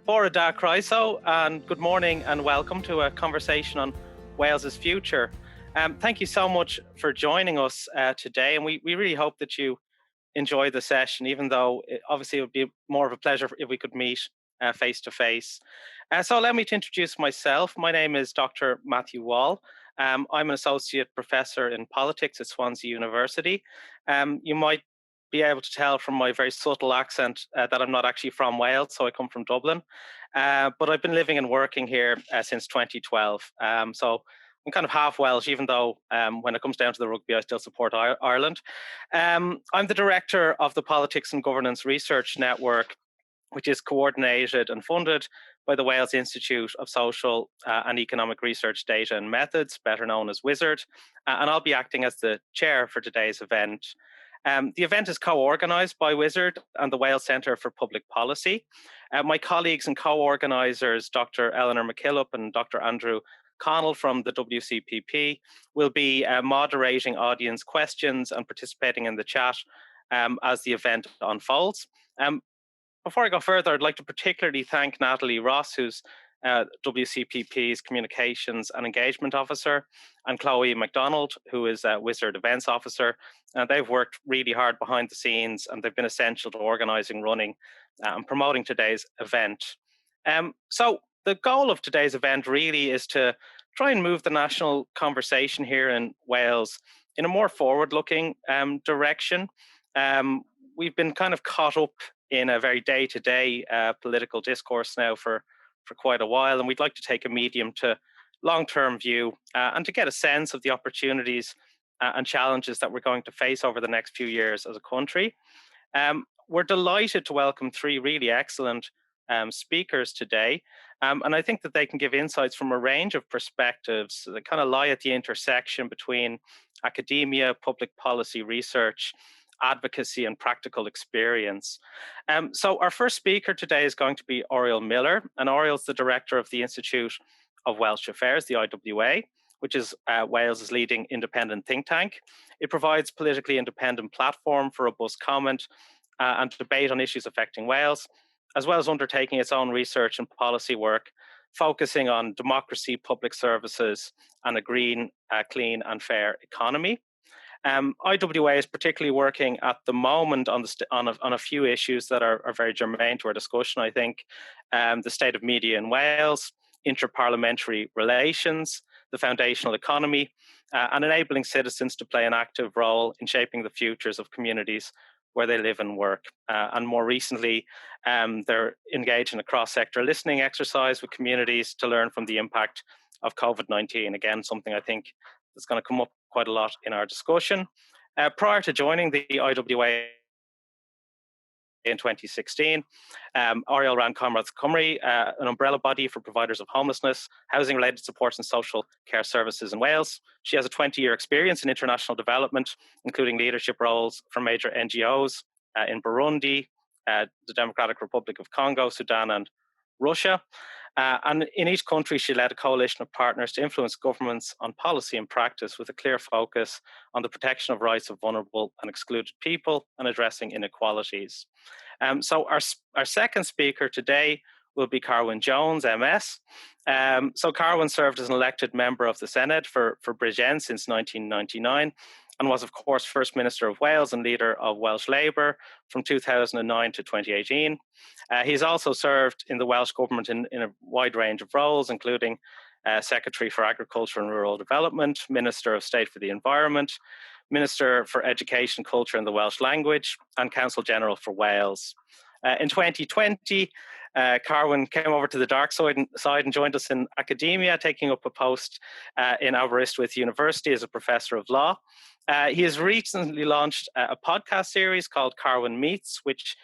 Bora da Croeso, and good morning and welcome to a conversation on Wales's future. Thank you so much for joining us today, and we really hope that you enjoy the session, even though obviously it would be more of a pleasure if we could meet face to face. So allow me to introduce myself. My name is Dr. Matthew Wall. I'm an associate professor in politics at Swansea University. You might be able to tell from my very subtle accent that I'm not actually from Wales, so I come from Dublin. But I've been living and working here since 2012. So I'm kind of half Welsh, even though when it comes down to the rugby, I still support Ireland. I'm the director of the Politics and Governance Research Network, which is coordinated and funded by the Wales Institute of Social and Economic Research Data and Methods, better known as WISERD. And I'll be acting as the chair for today's event. The event is co-organised by WISERD and the Wales Centre for Public Policy. My colleagues and co-organisers, Dr. Eleanor McKillop and Dr. Andrew Connell from the WCPP, will be moderating audience questions and participating in the chat as the event unfolds. Before I go further, I'd like to particularly thank Natalie Ross, who's WCPP's Communications and Engagement Officer, and Chloe MacDonald, who is WISERD Events Officer. They've worked really hard behind the scenes, and they've been essential to organising, running, and promoting today's event. So the goal of today's event really is to try and move the national conversation here in Wales in a more forward-looking direction. We've been kind of caught up in a very day-to-day political discourse now for quite a while, and we'd like to take a medium to long-term view and to get a sense of the opportunities and challenges that we're going to face over the next few years as a country. We're delighted to welcome three really excellent speakers today, and I think that they can give insights from a range of perspectives that kind of lie at the intersection between academia, public policy research, advocacy, and practical experience. So our first speaker today is going to be Auriol Miller, and Auriol's the director of the Institute of Welsh Affairs, the IWA, which is Wales's leading independent think tank. It provides politically independent platform for robust comment and debate on issues affecting Wales, as well as undertaking its own research and policy work, focusing on democracy, public services, and a green, clean and fair economy. IWA is particularly working at the moment on a few issues that are very germane to our discussion, I think. The state of media in Wales, interparliamentary relations, the foundational economy, and enabling citizens to play an active role in shaping the futures of communities where they live and work. And more recently, they're engaged in a cross-sector listening exercise with communities to learn from the impact of COVID-19. Again, something I think that's going to come up quite a lot in our discussion. Prior to joining the IWA in 2016, Auriol ran Comrades Cymru, an umbrella body for providers of homelessness, housing-related supports and social care services in Wales. She has a 20-year experience in international development, including leadership roles for major NGOs in Burundi, the Democratic Republic of Congo, Sudan, and Russia. And in each country, she led a coalition of partners to influence governments on policy and practice with a clear focus on the protection of rights of vulnerable and excluded people and addressing inequalities. So our second speaker today will be Carwyn Jones MS. So Carwyn served as an elected member of the Senate for Bridgend since 1999 and was, of course, First Minister of Wales and leader of Welsh Labour from 2009 to 2018. He's also served in the Welsh Government in a wide range of roles, including Secretary for Agriculture and Rural Development, Minister of State for the Environment, Minister for Education, Culture and the Welsh Language, and Counsel General for Wales. In 2020, Carwyn came over to the dark side and joined us in academia, taking up a post in Aberystwyth University as a professor of law. He has recently launched a podcast series called Carwyn Meets, which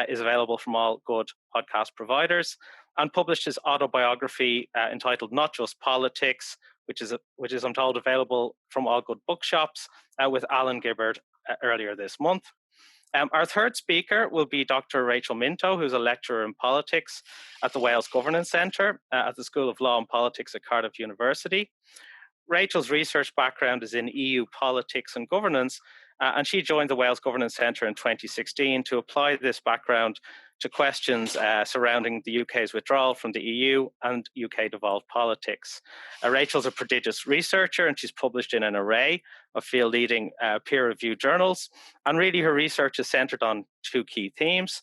is available from all good podcast providers, and published his autobiography entitled Not Just Politics, which is, I'm told, available from all good bookshops with Alan Gibbard earlier this month. Our third speaker will be Dr. Rachel Minto, who's a lecturer in politics at the Wales Governance Centre at the School of Law and Politics at Cardiff University. Rachel's research background is in EU politics and governance, and she joined the Wales Governance Centre in 2016 to apply this background to questions surrounding the UK's withdrawal from the EU and UK devolved politics. Rachel's a prodigious researcher, and she's published in an array of field-leading peer-reviewed journals. And really, her research is centred on two key themes.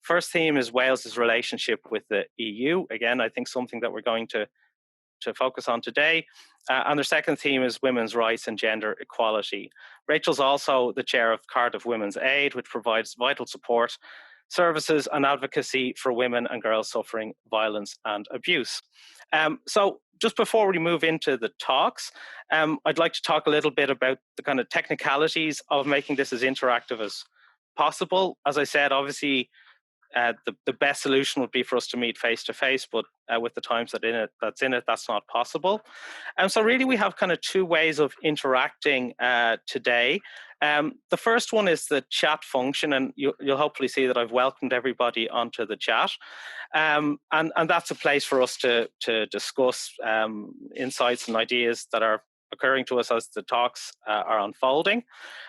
First theme is Wales's relationship with the EU. Again, I think something that we're going to focus on today. And the second theme is women's rights and gender equality. Rachel's also the chair of Cardiff Women's Aid, which provides vital support, services and advocacy for women and girls suffering violence and abuse. So just before we move into the talks, I'd like to talk a little bit about the kind of technicalities of making this as interactive as possible. As I said, obviously, the best solution would be for us to meet face to face, but with the times that's in it, that's not possible. So really, we have kind of two ways of interacting today. The first one is the chat function, and you'll hopefully see that I've welcomed everybody onto the chat, and that's a place for us to discuss insights and ideas that are occurring to us as the talks are unfolding.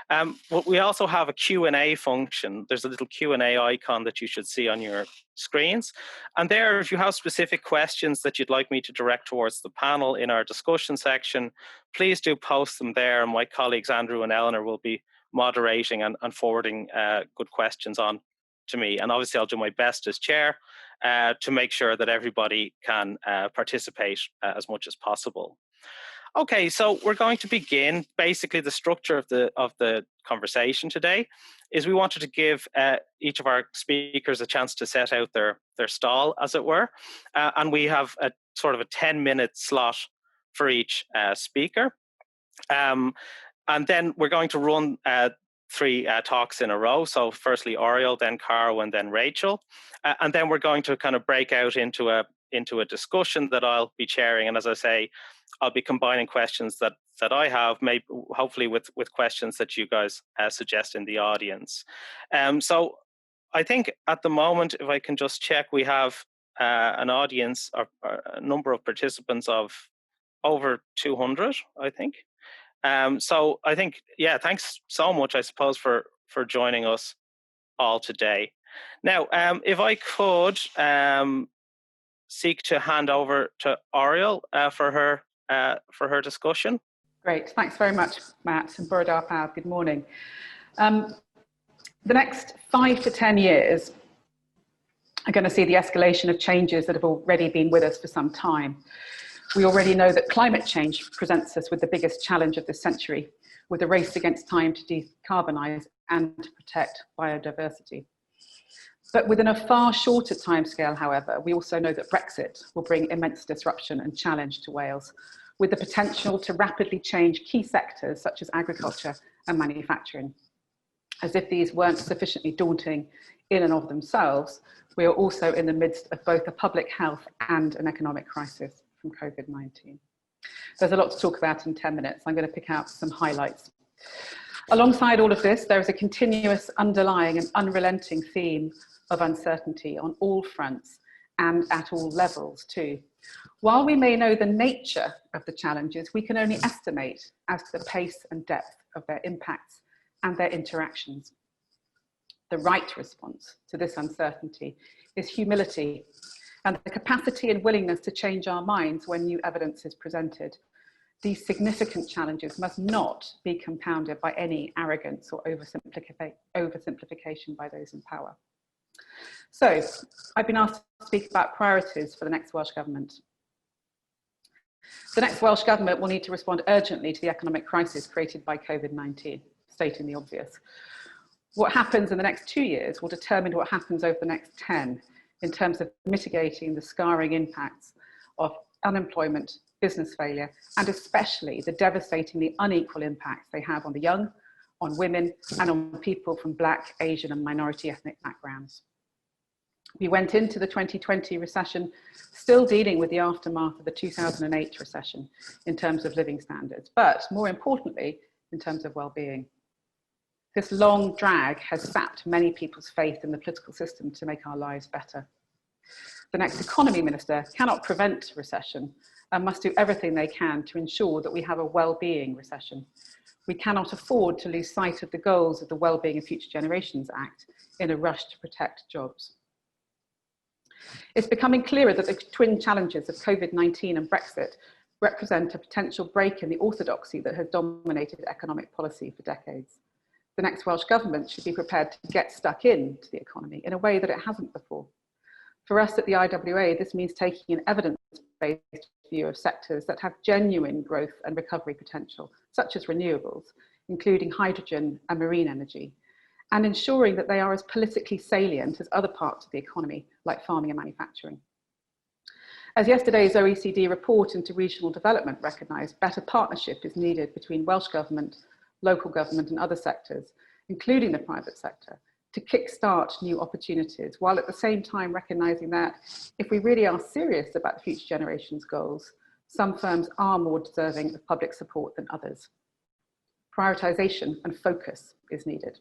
But we also have a Q&A function. There's a little Q&A icon that you should see on your screens. And there, if you have specific questions that you'd like me to direct towards the panel in our discussion section, please do post them there. And my colleagues Andrew and Eleanor will be moderating and forwarding good questions on to me. And obviously, I'll do my best as chair to make sure that everybody can participate as much as possible. Okay, so we're going to begin. Basically, the structure of the conversation today is we wanted to give each of our speakers a chance to set out their stall, as it were, and we have a sort of a 10-minute slot for each speaker, and then we're going to run three talks in a row. So firstly Auriol, then Carwyn, then Rachel, and then we're going to kind of break out into a discussion that I'll be chairing. And as I say, I'll be combining questions that I have, maybe hopefully with questions that you guys suggest in the audience. So I think at the moment, if I can just check, we have an audience or a number of participants of over 200, I think. So I think, yeah, thanks so much, I suppose, for joining us all today. Now, if I could seek to hand over to Auriol for her discussion. Great, thanks very much, Matt, and Bore da pawb, good morning. The next 5 to 10 years are going to see the escalation of changes that have already been with us for some time. We already know that climate change presents us with the biggest challenge of this century, with a race against time to decarbonise and to protect biodiversity. But within a far shorter timescale, however, we also know that Brexit will bring immense disruption and challenge to Wales, with the potential to rapidly change key sectors such as agriculture and manufacturing. As if these weren't sufficiently daunting in and of themselves, we are also in the midst of both a public health and an economic crisis from COVID-19. There's a lot to talk about in 10 minutes. I'm going to pick out some highlights. Alongside all of this, there is a continuous underlying and unrelenting theme of uncertainty on all fronts and at all levels too. While we may know the nature of the challenges, we can only estimate as to the pace and depth of their impacts and their interactions. The right response to this uncertainty is humility and the capacity and willingness to change our minds when new evidence is presented. These significant challenges must not be compounded by any arrogance or oversimplification by those in power. So, I've been asked to speak about priorities for the next Welsh Government. The next Welsh Government will need to respond urgently to the economic crisis created by COVID-19, stating the obvious. What happens in the next 2 years will determine what happens over the next 10 in terms of mitigating the scarring impacts of unemployment, business failure, and especially the devastatingly unequal impacts they have on the young, on women, and on people from Black, Asian, and minority ethnic backgrounds. We went into the 2020 recession still dealing with the aftermath of the 2008 recession in terms of living standards, but more importantly, in terms of well-being. This long drag has sapped many people's faith in the political system to make our lives better. The next economy minister cannot prevent recession and must do everything they can to ensure that we have a well-being recession. We cannot afford to lose sight of the goals of the Wellbeing of Future Generations Act in a rush to protect jobs. It's becoming clearer that the twin challenges of COVID-19 and Brexit represent a potential break in the orthodoxy that has dominated economic policy for decades. The next Welsh Government should be prepared to get stuck into the economy in a way that it hasn't before. For us at the IWA, this means taking an evidence-based view of sectors that have genuine growth and recovery potential, such as renewables, including hydrogen and marine energy, and ensuring that they are as politically salient as other parts of the economy, like farming and manufacturing. As yesterday's OECD report into regional development recognised, better partnership is needed between Welsh Government, local government and other sectors, including the private sector, to kickstart new opportunities, while at the same time recognising that if we really are serious about the future generations' goals, some firms are more deserving of public support than others. Prioritisation and focus is needed.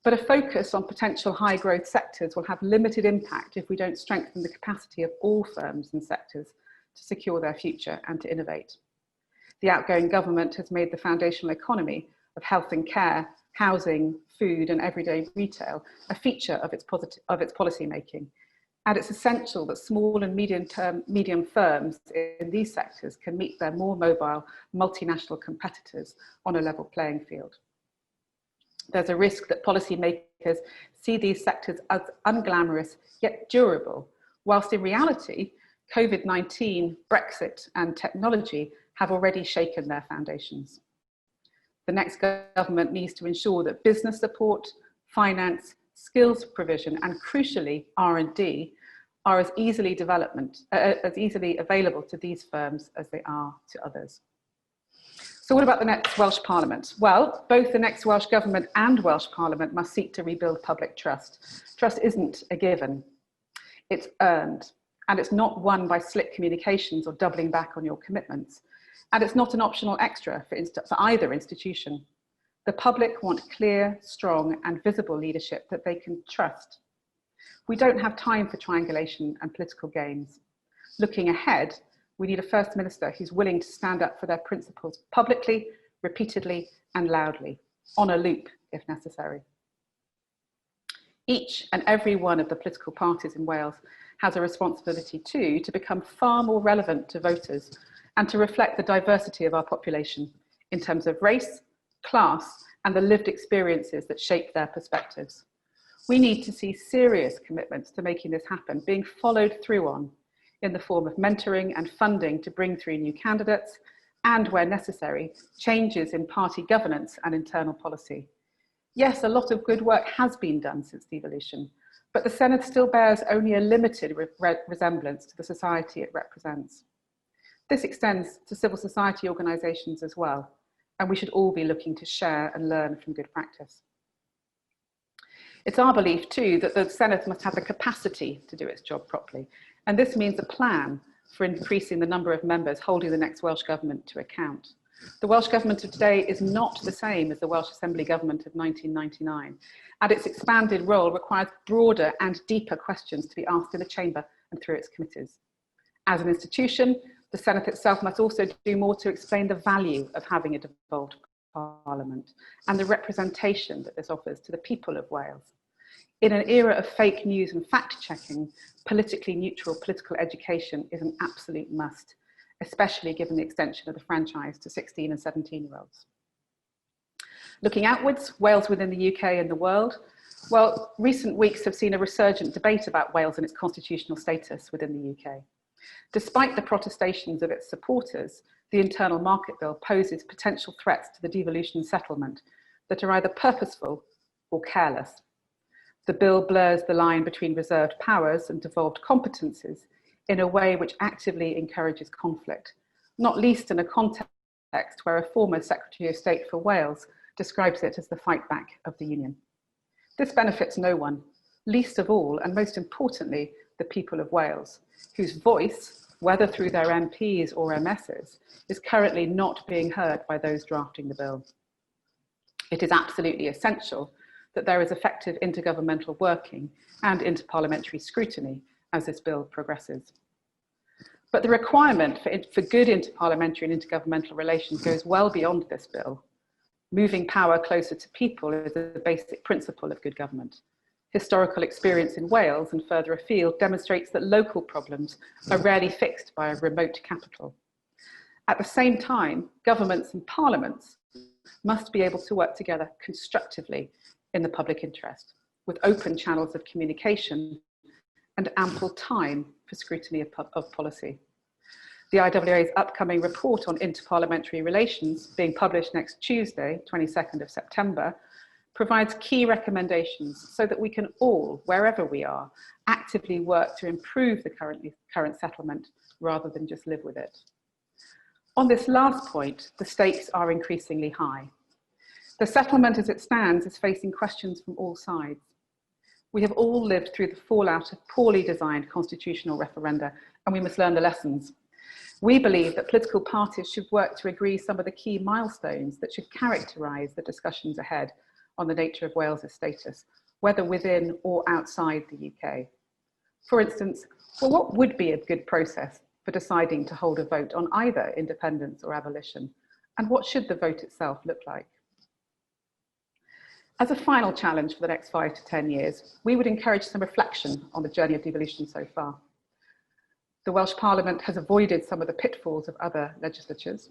But a focus on potential high growth sectors will have limited impact if we don't strengthen the capacity of all firms and sectors to secure their future and to innovate. The outgoing government has made the foundational economy of health and care, housing, food and everyday retail a feature of its policy making. And it's essential that small and medium firms in these sectors can meet their more mobile multinational competitors on a level playing field. There's a risk that policymakers see these sectors as unglamorous yet durable, whilst in reality, COVID-19, Brexit and technology have already shaken their foundations. The next government needs to ensure that business support, finance, skills provision and crucially R&D are as easily available to these firms as they are to others. So what about the next Welsh Parliament? Well, both the next Welsh Government and Welsh Parliament must seek to rebuild public trust. Trust isn't a given, it's earned, and it's not won by slick communications or doubling back on your commitments. And it's not an optional extra for either institution. The public want clear, strong and visible leadership that they can trust. We don't have time for triangulation and political games. Looking ahead, we need a First Minister who's willing to stand up for their principles publicly, repeatedly and loudly, on a loop if necessary. Each and every one of the political parties in Wales has a responsibility too to become far more relevant to voters and to reflect the diversity of our population in terms of race, class and the lived experiences that shape their perspectives. We need to see serious commitments to making this happen being followed through on in the form of mentoring and funding to bring through new candidates and, where necessary, changes in party governance and internal policy. Yes, a lot of good work has been done since devolution, but the Senedd still bears only a limited resemblance to the society it represents. This extends to civil society organisations as well, and we should all be looking to share and learn from good practice. It's our belief too that the Senedd must have the capacity to do its job properly, and this means a plan for increasing the number of members holding the next Welsh Government to account. The Welsh Government of today is not the same as the Welsh Assembly Government of 1999, and its expanded role requires broader and deeper questions to be asked in the Chamber and through its committees. As an institution, the Senedd itself must also do more to explain the value of having a devolved Parliament and the representation that this offers to the people of Wales. In an era of fake news and fact-checking, politically neutral political education is an absolute must, especially given the extension of the franchise to 16 and 17-year-olds. Looking outwards, Wales within the UK and the world, well, recent weeks have seen a resurgent debate about Wales and its constitutional status within the UK. Despite the protestations of its supporters, the Internal Market Bill poses potential threats to the devolution settlement that are either purposeful or careless. The bill blurs the line between reserved powers and devolved competences in a way which actively encourages conflict, not least in a context where a former Secretary of State for Wales describes it as the fight back of the Union. This benefits no one, least of all, and most importantly, the people of Wales, whose voice, whether through their MPs or MSs, is currently not being heard by those drafting the bill. It is absolutely essential that there is effective intergovernmental working and interparliamentary scrutiny as this bill progresses. But the requirement for good interparliamentary and intergovernmental relations goes well beyond this bill. Moving power closer to people is a basic principle of good government. Historical experience in Wales and further afield demonstrates that local problems are rarely fixed by a remote capital. At the same time, governments and parliaments must be able to work together constructively in the public interest, with open channels of communication and ample time for scrutiny of policy. The IWA's upcoming report on interparliamentary relations, being published next Tuesday, 22nd of September, provides key recommendations so that we can all, wherever we are, actively work to improve the current settlement rather than just live with it. On this last point, the stakes are increasingly high. The settlement as it stands is facing questions from all sides. We have all lived through the fallout of poorly designed constitutional referenda, and we must learn the lessons. We believe that political parties should work to agree some of the key milestones that should characterise the discussions ahead on the nature of Wales's status, whether within or outside the UK. For instance, well, what would be a good process for deciding to hold a vote on either independence or abolition? And what should the vote itself look like? As a final challenge for the next 5 to 10 years, we would encourage some reflection on the journey of devolution so far. The Welsh Parliament has avoided some of the pitfalls of other legislatures.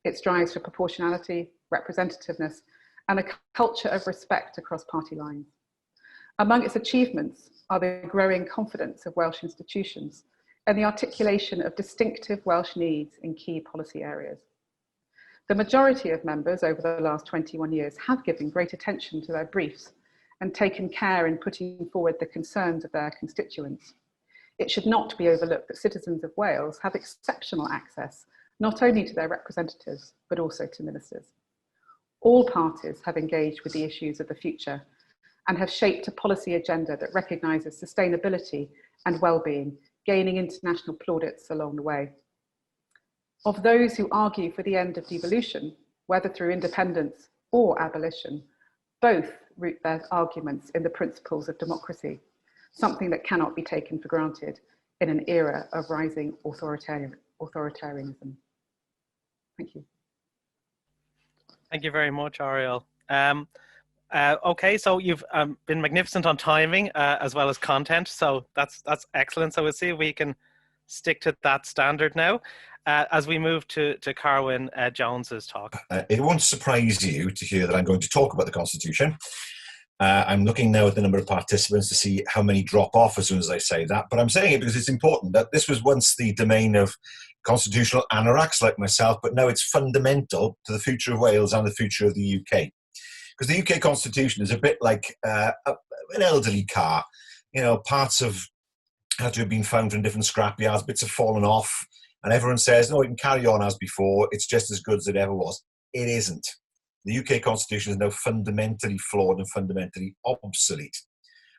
It strives for proportionality, representativeness, and a culture of respect across party lines. Among its achievements are the growing confidence of Welsh institutions and the articulation of distinctive Welsh needs in key policy areas. The majority of members over the last 21 years have given great attention to their briefs and taken care in putting forward the concerns of their constituents. It should not be overlooked that citizens of Wales have exceptional access not only to their representatives, but also to ministers. All parties have engaged with the issues of the future and have shaped a policy agenda that recognises sustainability and well-being, gaining international plaudits along the way. Of those who argue for the end of devolution, whether through independence or abolition, both root their arguments in the principles of democracy, something that cannot be taken for granted in an era of rising authoritarianism. Thank you. Thank you very much, Auriol. Okay, so you've been magnificent on timing as well as content, so that's excellent. So we'll see if we can stick to that standard now as we move to Carwyn Jones's talk. It won't surprise you to hear that I'm going to talk about the Constitution. I'm looking now at the number of participants to see how many drop off as soon as I say that, but I'm saying it because it's important that this was once the domain of constitutional anoraks like myself, but now it's fundamental to the future of Wales and the future of the UK. Because the UK Constitution is a bit like an elderly car. You know, parts have had to have been found from different scrapyards, bits have fallen off, and everyone says, no, it can carry on as before, it's just as good as it ever was. It isn't. The UK Constitution is now fundamentally flawed and fundamentally obsolete.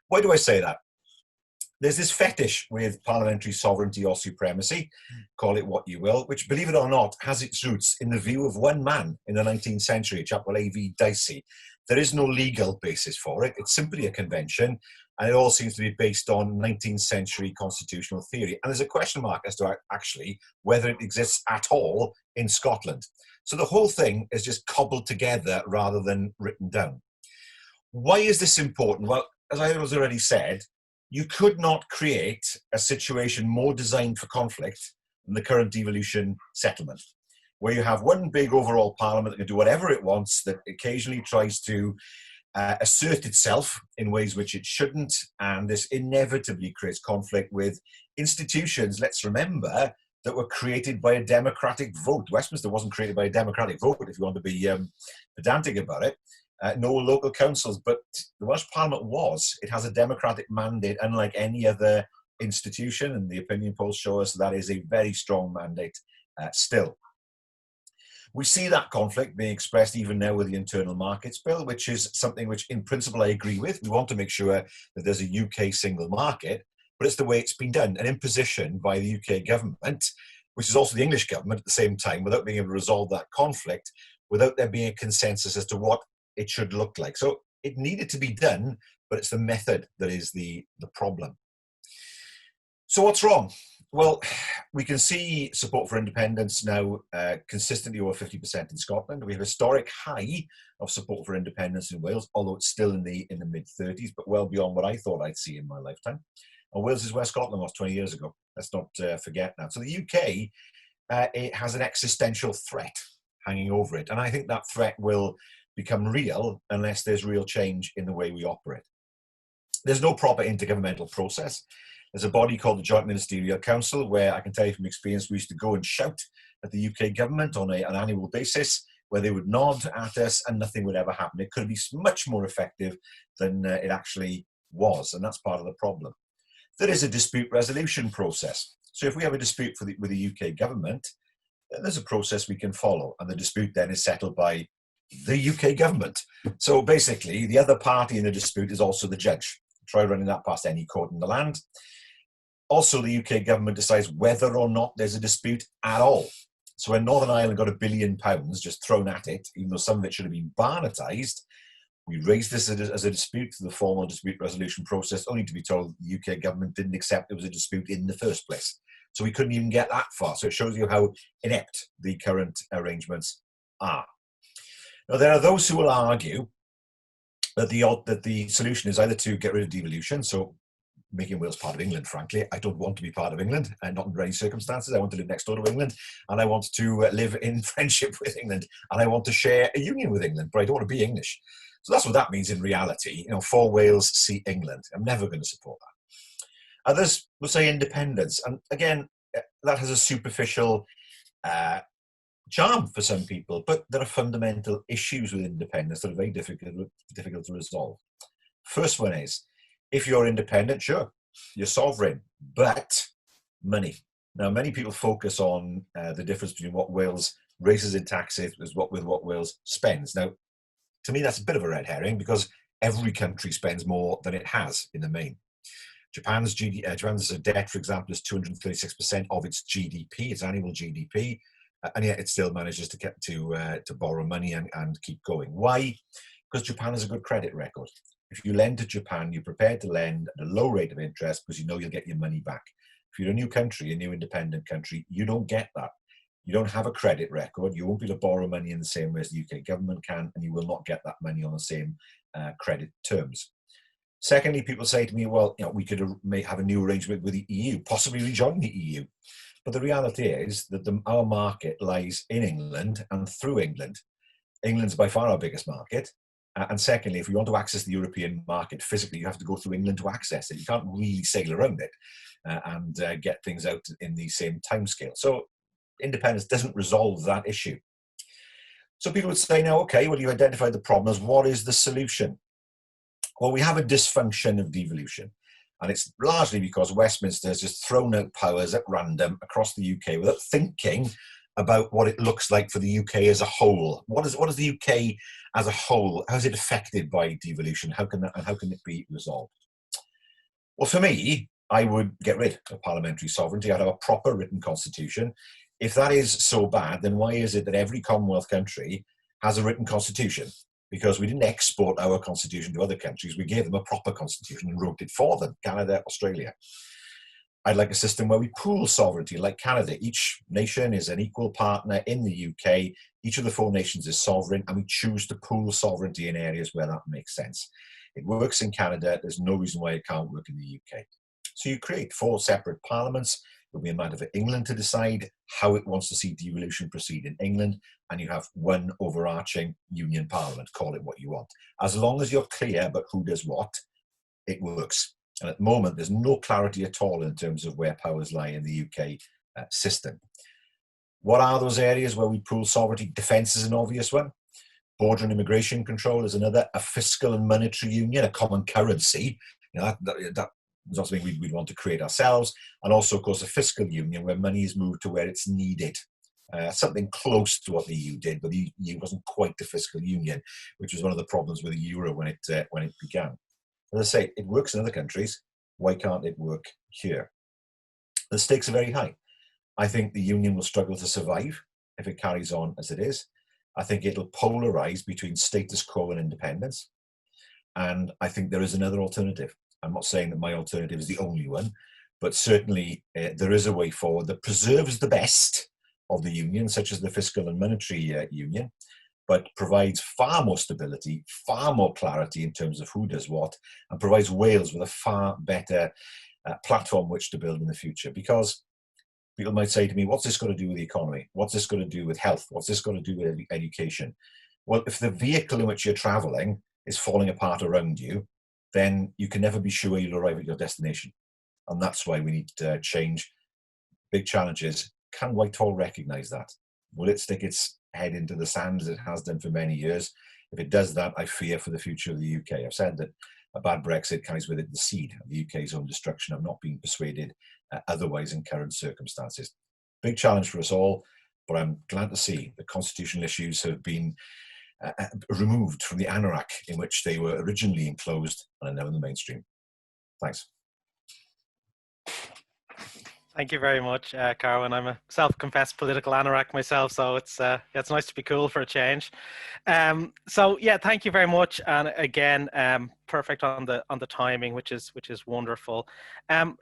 Why do I say that? There's this fetish with parliamentary sovereignty or supremacy, call it what you will, which, believe it or not, has its roots in the view of one man in the 19th century, a chap called A.V. Dicey. There is no legal basis for it. It's simply a convention, and it all seems to be based on 19th century constitutional theory. And there's a question mark as to actually whether it exists at all in Scotland. So the whole thing is just cobbled together rather than written down. Why is this important? Well, as I was already said, you could not create a situation more designed for conflict than the current devolution settlement, where you have one big overall parliament that can do whatever it wants, that occasionally tries to assert itself in ways which it shouldn't, and this inevitably creates conflict with institutions, let's remember, that were created by a democratic vote. Westminster wasn't created by a democratic vote, if you want to be pedantic about it. No local councils, but the Welsh Parliament was. It has a democratic mandate, unlike any other institution, and the opinion polls show us that is a very strong mandate still. We see that conflict being expressed even now with the Internal Markets Bill, which is something which in principle I agree with. We want to make sure that there's a UK single market, but it's the way it's been done, an imposition by the UK government, which is also the English government at the same time, without being able to resolve that conflict, without there being a consensus as to what it should look like. So it needed to be done, but it's the method that is the problem. So what's wrong? Well, we can see support for independence now consistently over 50% in Scotland. We have a historic high of support for independence in Wales, although it's still in the mid-30s, but well beyond what I thought I'd see in my lifetime. And Wales is where Scotland was 20 years ago. Let's not forget that. So the UK, it has an existential threat hanging over it. And I think that threat will become real unless there's real change in the way we operate. There's no proper intergovernmental process. There's a body called the Joint Ministerial Council, where I can tell you from experience, we used to go and shout at the UK government on an annual basis, where they would nod at us and nothing would ever happen. It could be much more effective than it actually was, and that's part of the problem. There is a dispute resolution process. So if we have a dispute with the UK government, then there's a process we can follow, and the dispute then is settled by the UK government. So basically, the other party in the dispute is also the judge. Try running that past any court in the land. Also, the UK government decides whether or not there's a dispute at all. So when Northern Ireland got £1 billion just thrown at it, even though some of it should have been Barnetised, we raised this as a dispute through the formal dispute resolution process, only to be told the UK government didn't accept there was a dispute in the first place. So we couldn't even get that far. So it shows you how inept the current arrangements are. Now, there are those who will argue that the solution is either to get rid of devolution, so making Wales part of England, frankly. I don't want to be part of England, and not under any circumstances. I want to live next door to England, and I want to live in friendship with England, and I want to share a union with England, but I don't want to be English. So that's what that means in reality. For Wales, see England. I'm never going to support that. Others will say independence, and again, that has a superficial charm for some people, but there are fundamental issues with independence that are very difficult to resolve. First one is, if you're independent, sure, you're sovereign, but money. Now, many people focus on the difference between what Wales raises in taxes with what Wales spends. Now, to me, that's a bit of a red herring, because every country spends more than it has in the main. Japan's debt, for example, is 236% of its GDP, its annual GDP, and yet it still manages to borrow money and keep going. Why? Because Japan has a good credit record. If you lend to Japan, you're prepared to lend at a low rate of interest because you know you'll get your money back. If you're a new country, a new independent country, you don't get that. You don't have a credit record. You won't be able to borrow money in the same way as the UK government can, and you will not get that money on the same credit terms. Secondly, people say to me, well, we could have a new arrangement with the EU, possibly rejoin the EU. But the reality is that our market lies in England and through England. England's by far our biggest market. And secondly, if you want to access the European market physically, you have to go through England to access it. You can't really sail around it and get things out in the same timescale. So independence doesn't resolve that issue. So people would say now, okay, well, you identified the problems. What is the solution? Well, we have a dysfunction of devolution. And it's largely because Westminster has just thrown out powers at random across the UK without thinking about what it looks like for the UK as a whole. What is the UK as a whole? How is it affected by devolution? How can it be resolved? Well, for me, I would get rid of parliamentary sovereignty. I'd have a proper written constitution. If that is so bad, then why is it that every Commonwealth country has a written constitution? Because we didn't export our constitution to other countries. We gave them a proper constitution and wrote it for them, Canada, Australia. I'd like a system where we pool sovereignty like Canada. Each nation is an equal partner in the UK. Each of the 4 nations is sovereign, and we choose to pool sovereignty in areas where that makes sense. It works in Canada. There's no reason why it can't work in the UK. So you create 4 separate parliaments. It'll be a matter for England to decide how it wants to see devolution proceed in England, and you have one overarching union parliament. Call it what you want. As long as you're clear about who does what, it works. And at the moment, there's no clarity at all in terms of where powers lie in the UK system. What are those areas where we pool sovereignty? Defence is an obvious one. Border and immigration control is another. A fiscal and monetary union, a common currency. That is also something we'd want to create ourselves. And also, of course, a fiscal union where money is moved to where it's needed. Something close to what the EU did, but the EU wasn't quite the fiscal union, which was one of the problems with the euro when it began. As I say, it works in other countries. Why can't it work here? The stakes are very high. I think the union will struggle to survive if it carries on as it is. I think it'll polarize between status quo and independence. And I think there is another alternative. I'm not saying that my alternative is the only one, but certainly there is a way forward that preserves the best of the union, such as the fiscal and monetary union, but provides far more stability, far more clarity in terms of who does what, and provides Wales with a far better platform which to build in the future. Because people might say to me, what's this got to do with the economy? What's this got to do with health? What's this got to do with education? Well, if the vehicle in which you're traveling is falling apart around you, then you can never be sure you'll arrive at your destination. And that's why we need to change. Big challenges. Can Whitehall recognise that? Will it stick its head into the sand as it has done for many years? If it does that, I fear for the future of the UK. I've said that a bad Brexit carries with it the seed of the UK's own destruction. I'm not being persuaded otherwise in current circumstances. Big challenge for us all, but I'm glad to see the constitutional issues have been removed from the anorak in which they were originally enclosed and are now in the mainstream. Thanks. Thank you very much, Carwyn. I'm a self-confessed political anorak myself, so it's nice to be cool for a change. So yeah, thank you very much, and again, perfect on the timing, which is wonderful.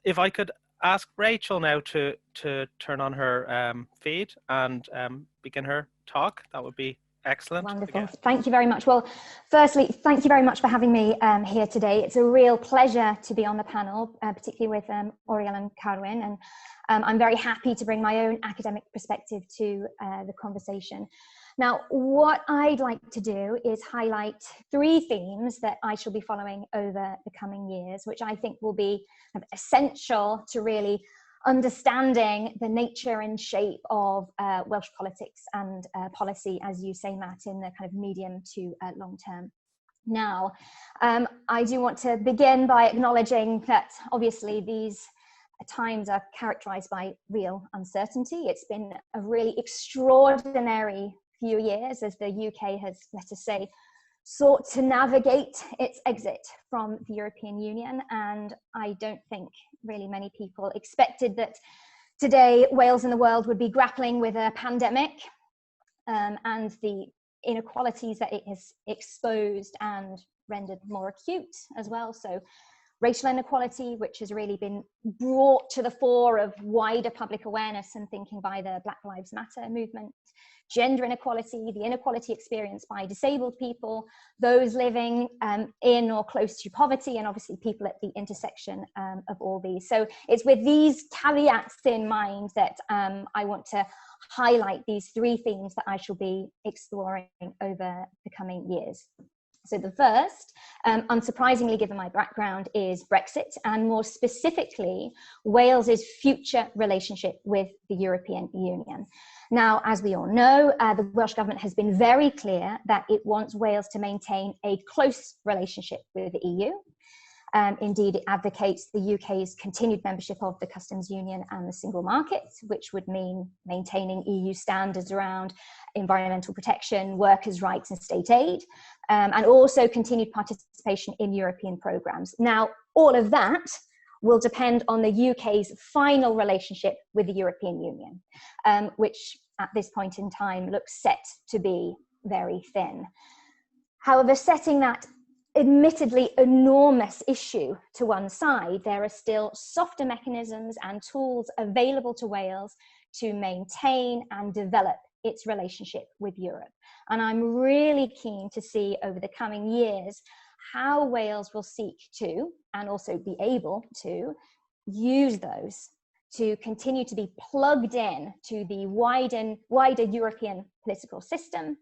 If I could ask Rachel now to turn on her feed and begin her talk, that would be excellent. Wonderful. Thank you very much. Well, firstly, thank you very much for having me here today. It's a real pleasure to be on the panel, particularly with Auriol and Carwyn, and I'm very happy to bring my own academic perspective to the conversation. Now, what I'd like to do is highlight 3 themes that I shall be following over the coming years, which I think will be essential to really understanding the nature and shape of Welsh politics and policy, as you say, Matt, in the kind of medium to long term. Now, I do want to begin by acknowledging that obviously these times are characterised by real uncertainty. It's been a really extraordinary few years as the UK has, let us say, sought to navigate its exit from the European Union, and I don't think really many people expected that today Wales and the world would be grappling with a pandemic and the inequalities that it has exposed and rendered more acute as well. So racial inequality, which has really been brought to the fore of wider public awareness and thinking by the Black Lives Matter movement. Gender inequality, the inequality experienced by disabled people, those living in or close to poverty, and obviously people at the intersection of all these. So it's with these caveats in mind that I want to highlight these 3 themes that I shall be exploring over the coming years. So the first, unsurprisingly given my background, is Brexit, and more specifically, Wales's future relationship with the European Union. Now, as we all know, the Welsh Government has been very clear that it wants Wales to maintain a close relationship with the EU. Indeed, it advocates the UK's continued membership of the Customs Union and the Single Market, which would mean maintaining EU standards around environmental protection, workers' rights and state aid, and also continued participation in European programmes. Now, all of that will depend on the UK's final relationship with the European Union, which at this point in time looks set to be very thin. However, setting that admittedly enormous issue to one side, there are still softer mechanisms and tools available to Wales to maintain and develop its relationship with Europe. And I'm really keen to see over the coming years how Wales will seek to, and also be able to, use those to continue to be plugged in to the wider European political system,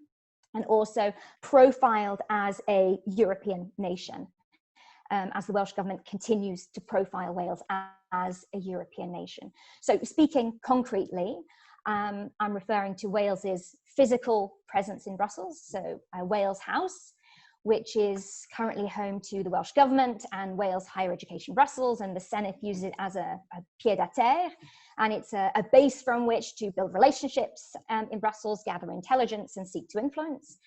and also profiled as a European nation, as the Welsh Government continues to profile Wales as a European nation. So speaking concretely, I'm referring to Wales's physical presence in Brussels, so Wales House, which is currently home to the Welsh Government and Wales Higher Education Brussels, and the Senedd uses it as a pied-à-terre, and it's a base from which to build relationships in Brussels, gather intelligence and seek to influence.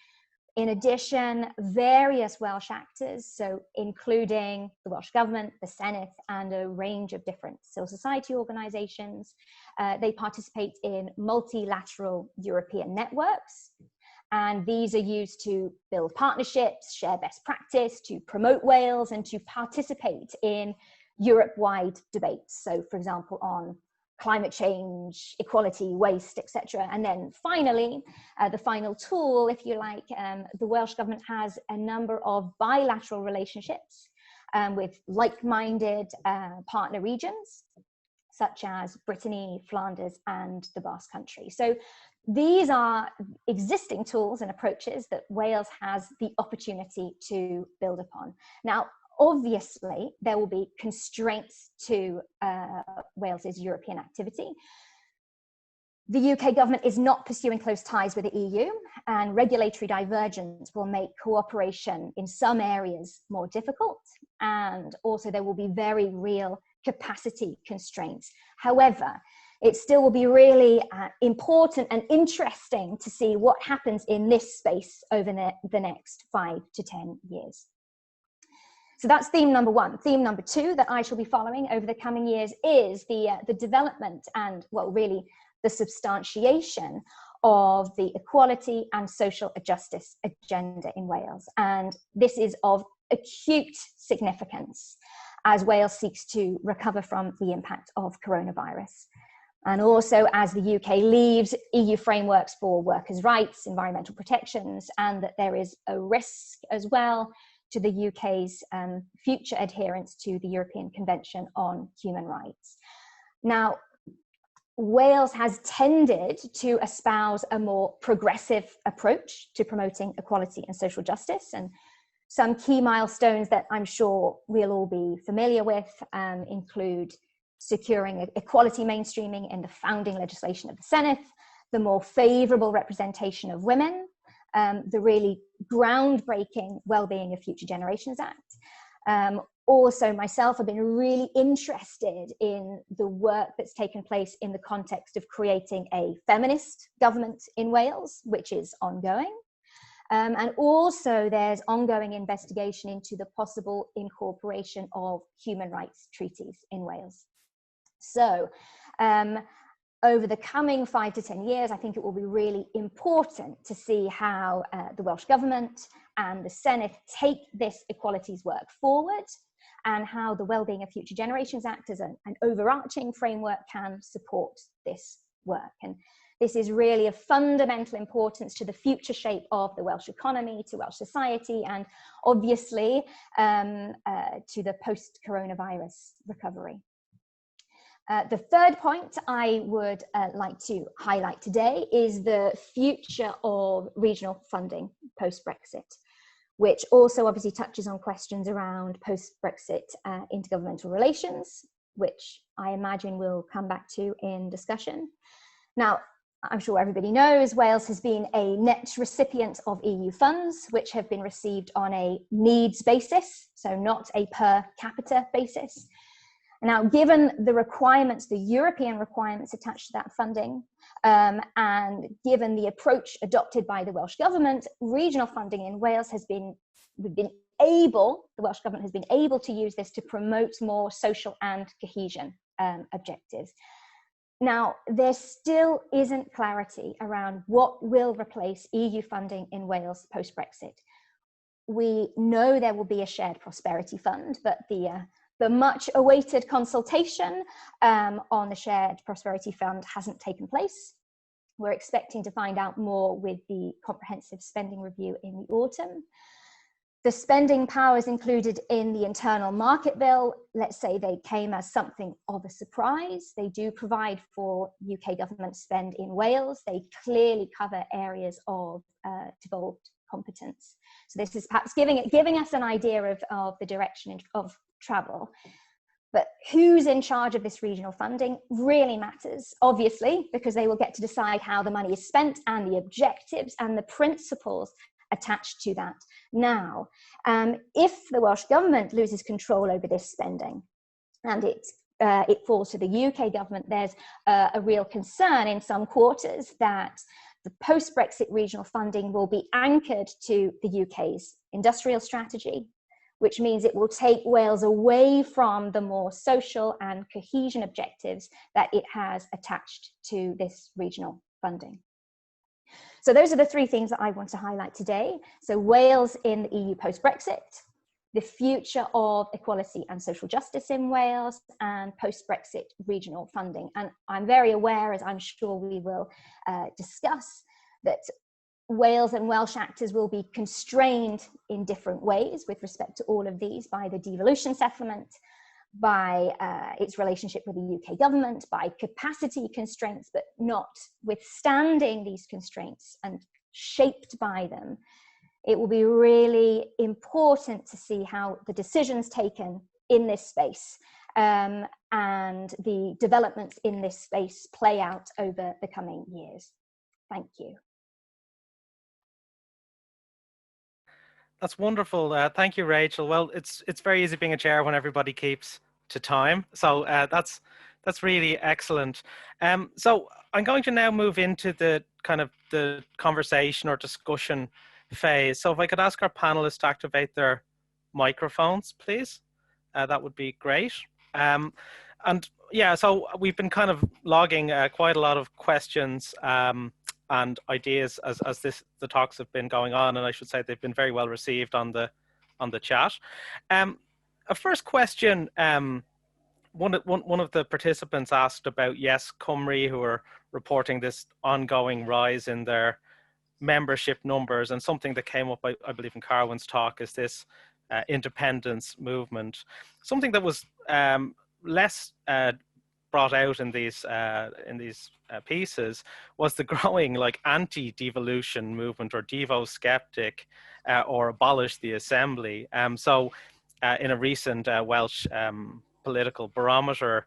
In addition, various Welsh actors, so including the Welsh Government, the Senedd, and a range of different civil society organisations, they participate in multilateral European networks. And these are used to build partnerships, share best practice, to promote Wales, and to participate in Europe-wide debates. So, for example, on climate change, equality, waste, etc. And then finally, the final tool, if you like, the Welsh Government has a number of bilateral relationships with like-minded partner regions, such as Brittany, Flanders, and the Basque Country. So these are existing tools and approaches that Wales has the opportunity to build upon. Now, obviously, there will be constraints to Wales's European activity. The UK government is not pursuing close ties with the EU, and regulatory divergence will make cooperation in some areas more difficult, and also there will be very real capacity constraints. However, it still will be really important and interesting to see what happens in this space over the next 5 to 10 years. So that's theme number one. Theme number two that I shall be following over the coming years is the development and, well, really the substantiation of the equality and social justice agenda in Wales. And this is of acute significance as Wales seeks to recover from the impact of coronavirus. And also as the UK leaves EU frameworks for workers' rights, environmental protections, and that there is a risk as well to the UK's future adherence to the European Convention on Human Rights. Now, Wales has tended to espouse a more progressive approach to promoting equality and social justice, and some key milestones that I'm sure we'll all be familiar with include securing equality mainstreaming in the founding legislation of the Senedd, the more favourable representation of women, the really groundbreaking Wellbeing of Future Generations Act. Also, myself, have been really interested in the work that's taken place in the context of creating a feminist government in Wales, which is ongoing. And also there's ongoing investigation into the possible incorporation of human rights treaties in Wales. So over the coming 5 to 10 years, I think it will be really important to see how the Welsh Government and the Senedd take this equalities work forward, and how the Wellbeing of Future Generations Act as an overarching framework can support this work. And this is really of fundamental importance to the future shape of the Welsh economy, to Welsh society, and obviously to the post-coronavirus recovery. The third point I would like to highlight today is the future of regional funding post-Brexit, which also obviously touches on questions around post-Brexit intergovernmental relations, which I imagine we'll come back to in discussion. Now, I'm sure everybody knows Wales has been a net recipient of EU funds, which have been received on a needs basis, so not a per capita basis. Now, given the requirements, the European requirements attached to that funding, and given the approach adopted by the Welsh Government, regional funding in Wales the Welsh Government has been able to use this to promote more social and cohesion objectives. Now, there still isn't clarity around what will replace EU funding in Wales post-Brexit. We know there will be a shared prosperity fund, but the much awaited consultation on the shared prosperity fund hasn't taken place. We're expecting to find out more with the comprehensive spending review in the autumn. The spending powers included in the internal market bill, let's say they came as something of a surprise. They do provide for UK government spend in Wales. They clearly cover areas of devolved competence. So this is perhaps giving us an idea of the direction of travel. But who's in charge of this regional funding really matters, obviously, because they will get to decide how the money is spent and the objectives and the principles attached to that. Now, if the Welsh Government loses control over this spending and it falls to the UK government, there's a real concern in some quarters that the post-Brexit regional funding will be anchored to the UK's industrial strategy, which means it will take Wales away from the more social and cohesion objectives that it has attached to this regional funding. So those are the three things that I want to highlight today. So Wales in the EU post-Brexit, the future of equality and social justice in Wales and post-Brexit regional funding. And I'm very aware, as I'm sure we will discuss, that Wales and Welsh actors will be constrained in different ways with respect to all of these by the devolution settlement, by its relationship with the UK government, by capacity constraints, but notwithstanding these constraints and shaped by them. It will be really important to see how the decisions taken in this space and the developments in this space play out over the coming years. Thank you. That's wonderful. Thank you, Rachel. Well, it's very easy being a chair when everybody keeps to time. So that's really excellent. So I'm going to now move into the kind of the conversation or discussion phase. So if I could ask our panelists to activate their microphones, please, that would be great. And yeah, so we've been kind of logging quite a lot of questions and ideas as the talks have been going on, and I should say they've been very well received on the chat. A first question, one of the participants asked about Yes Cymru, who are reporting this ongoing rise in their membership numbers, and something that came up, I believe, in Carwyn's talk is this independence movement. Something that was less brought out in these pieces was the growing like anti-devolution movement, or devo-skeptic, or abolish the assembly. So in a recent Welsh political barometer,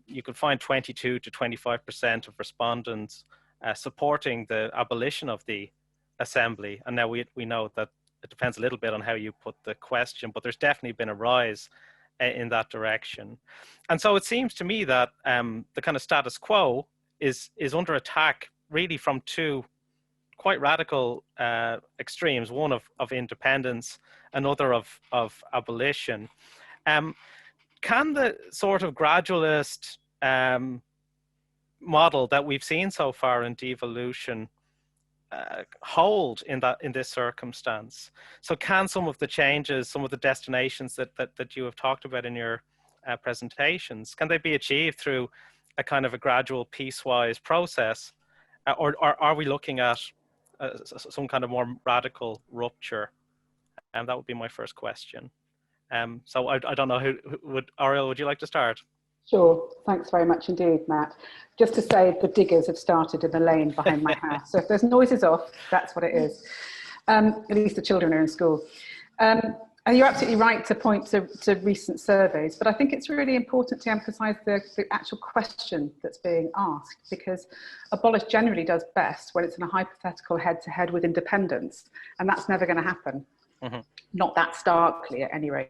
you could find 22 to 25% of respondents supporting the abolition of the assembly. And now we know that it depends a little bit on how you put the question, but there's definitely been a rise in that direction. And so it seems to me that the kind of status quo is under attack really from two quite radical extremes, one of independence, another of abolition. Can the sort of gradualist model that we've seen so far in devolution hold in this circumstance? So can some of the changes, some of the destinations that you have talked about in your presentations, can they be achieved through a kind of a gradual piecewise process, or are we looking at some kind of more radical rupture? And that would be my first question. So I don't know Auriol, would you like to start? Sure, thanks very much indeed, Matt. Just to say, the diggers have started in the lane behind my house. So if there's noises off, that's what it is. At least the children are in school. And you're absolutely right to point to recent surveys, but I think it's really important to emphasise the actual question that's being asked, because abolish generally does best when it's in a hypothetical head-to-head with independence, and that's never going to happen. Mm-hmm. Not that starkly, at any rate.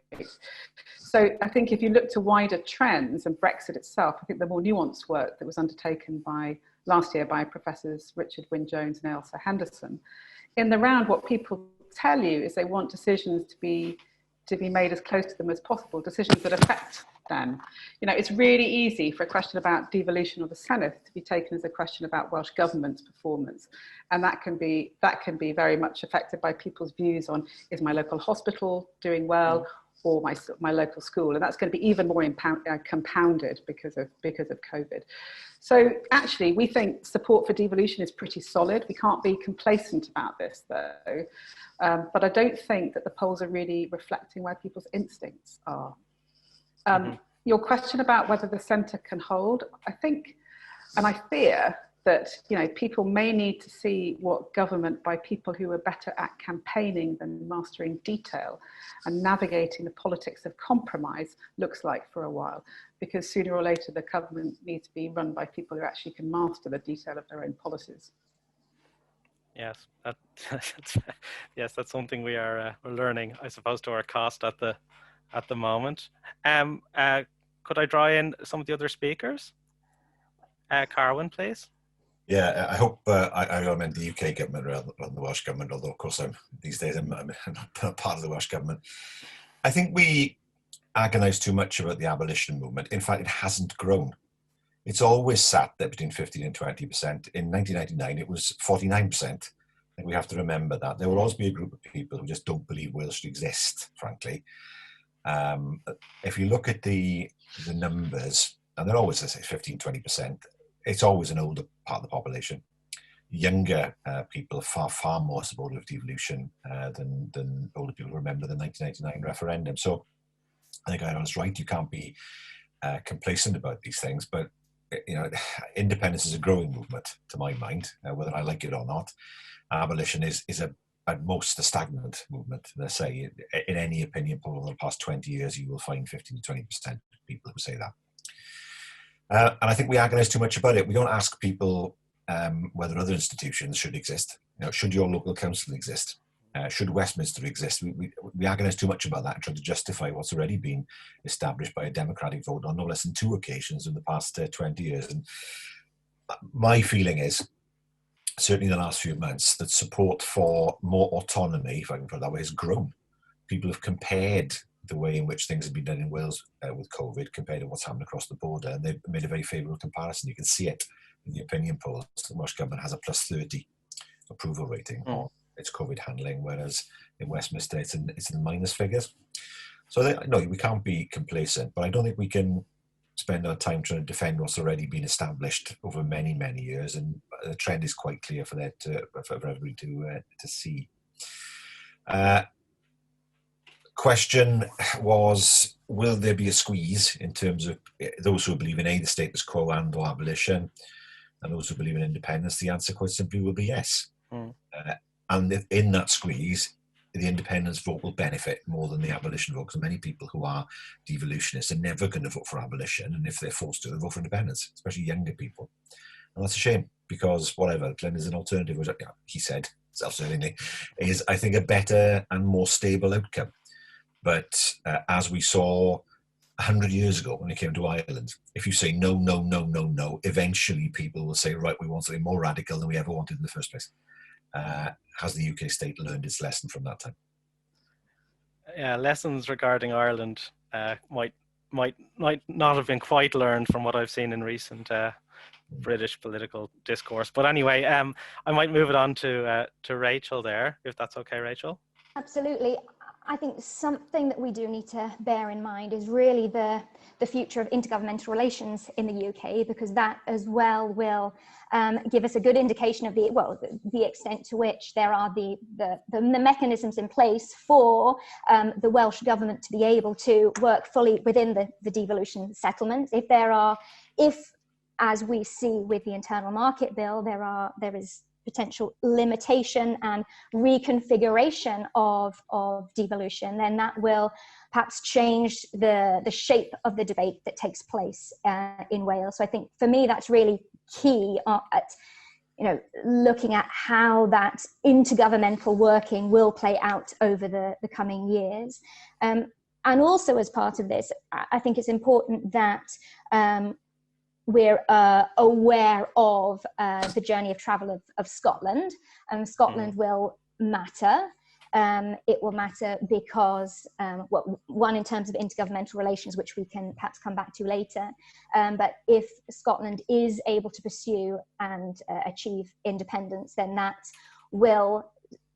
So I think if you look to wider trends and Brexit itself, I think the more nuanced work that was undertaken last year by Professors Richard Wynne Jones and Ailsa Henderson, in the round, what people tell you is they want decisions to be made as close to them as possible, decisions that affect them. You know, it's really easy for a question about devolution of the Senedd to be taken as a question about Welsh Government's performance, and that can be very much affected by people's views on, is my local hospital doing well, or my local school, and that's going to be even more compounded because of COVID. So actually, we think support for devolution is pretty solid. We can't be complacent about this, though. But I don't think that the polls are really reflecting where people's instincts are. Your question about whether the centre can hold, I think, and I fear that, you know, people may need to see what government by people who are better at campaigning than mastering detail and navigating the politics of compromise looks like for a while, because sooner or later the government needs to be run by people who actually can master the detail of their own policies. Yes, yes, that's something we're learning, I suppose, to our cost at the moment. Could I draw in some of the other speakers? Carwyn, please. Yeah, I hope I meant the UK government rather than the Welsh government, although of course these days I'm not part of the Welsh government. I think we agonise too much about the abolition movement. In fact, it hasn't grown. It's always sat there between 15 and 20%. In 1999, it was 49%. think we have to remember that. There will always be a group of people who just don't believe Wales should exist, frankly. If you look at the numbers, and they're always, let's say, 15, 20%, it's always an older part of the population. Younger people are far, far more supportive of devolution than older people remember the 1999 referendum. So I think Aaron's right. You can't be complacent about these things, but independence is a growing movement, to my mind, whether I like it or not. Abolition is at most a stagnant movement. Let's say, in any opinion poll over the past 20 years, you will find 15 to 20% of people who say that. And I think we agonize too much about it. We don't ask people whether other institutions should exist. Should your local council exist? Should Westminster exist? We agonize too much about that and try to justify what's already been established by a democratic vote on no less than 2 occasions in the past 20 years. And my feeling is, certainly in the last few months, that support for more autonomy, if I can put it that way, has grown. People have compared the way in which things have been done in Wales with COVID compared to what's happened across the border, and they've made a very favourable comparison. You can see it in the opinion polls. The Welsh Government has a +30 approval rating on its COVID handling, whereas in Westminster it's in the minus figures. So no, we can't be complacent, but I don't think we can spend our time trying to defend what's already been established over many, many years, and the trend is quite clear for everybody to see. Question was, will there be a squeeze in terms of those who believe in the status quo and or abolition, and those who believe in independence? The answer quite simply will be yes. And in that squeeze, the independence vote will benefit more than the abolition vote, because many people who are devolutionists are never going to vote for abolition, and if they're forced to, they'll vote for independence, especially younger people. And that's a shame, because whatever, Glenn is an alternative, which he said self-servingly, is, I think, a better and more stable outcome. But as we saw 100 years ago when it came to Ireland, if you say no, no, no, no, no, eventually people will say, right, we want something more radical than we ever wanted in the first place. Has the UK state learned its lesson from that time? Yeah, lessons regarding Ireland might not have been quite learned from what I've seen in recent British political discourse. But anyway, I might move it on to Rachel there, if that's okay, Rachel. Absolutely. I think something that we do need to bear in mind is really the future of intergovernmental relations in the UK, because that as well will give us a good indication of the extent to which there are the mechanisms in place for the Welsh Government to be able to work fully within the devolution settlement. If, as we see with the Internal Market Bill, there is potential limitation and reconfiguration of devolution, then that will perhaps change the shape of the debate that takes place in Wales. So I think for me that's really key at looking at how that intergovernmental working will play out over the coming years. And also, as part of this, I think it's important that we're aware of the journey of travel of Scotland, and Scotland will matter. It will matter because, one, in terms of intergovernmental relations, which we can perhaps come back to later, but if Scotland is able to pursue and achieve independence, then that will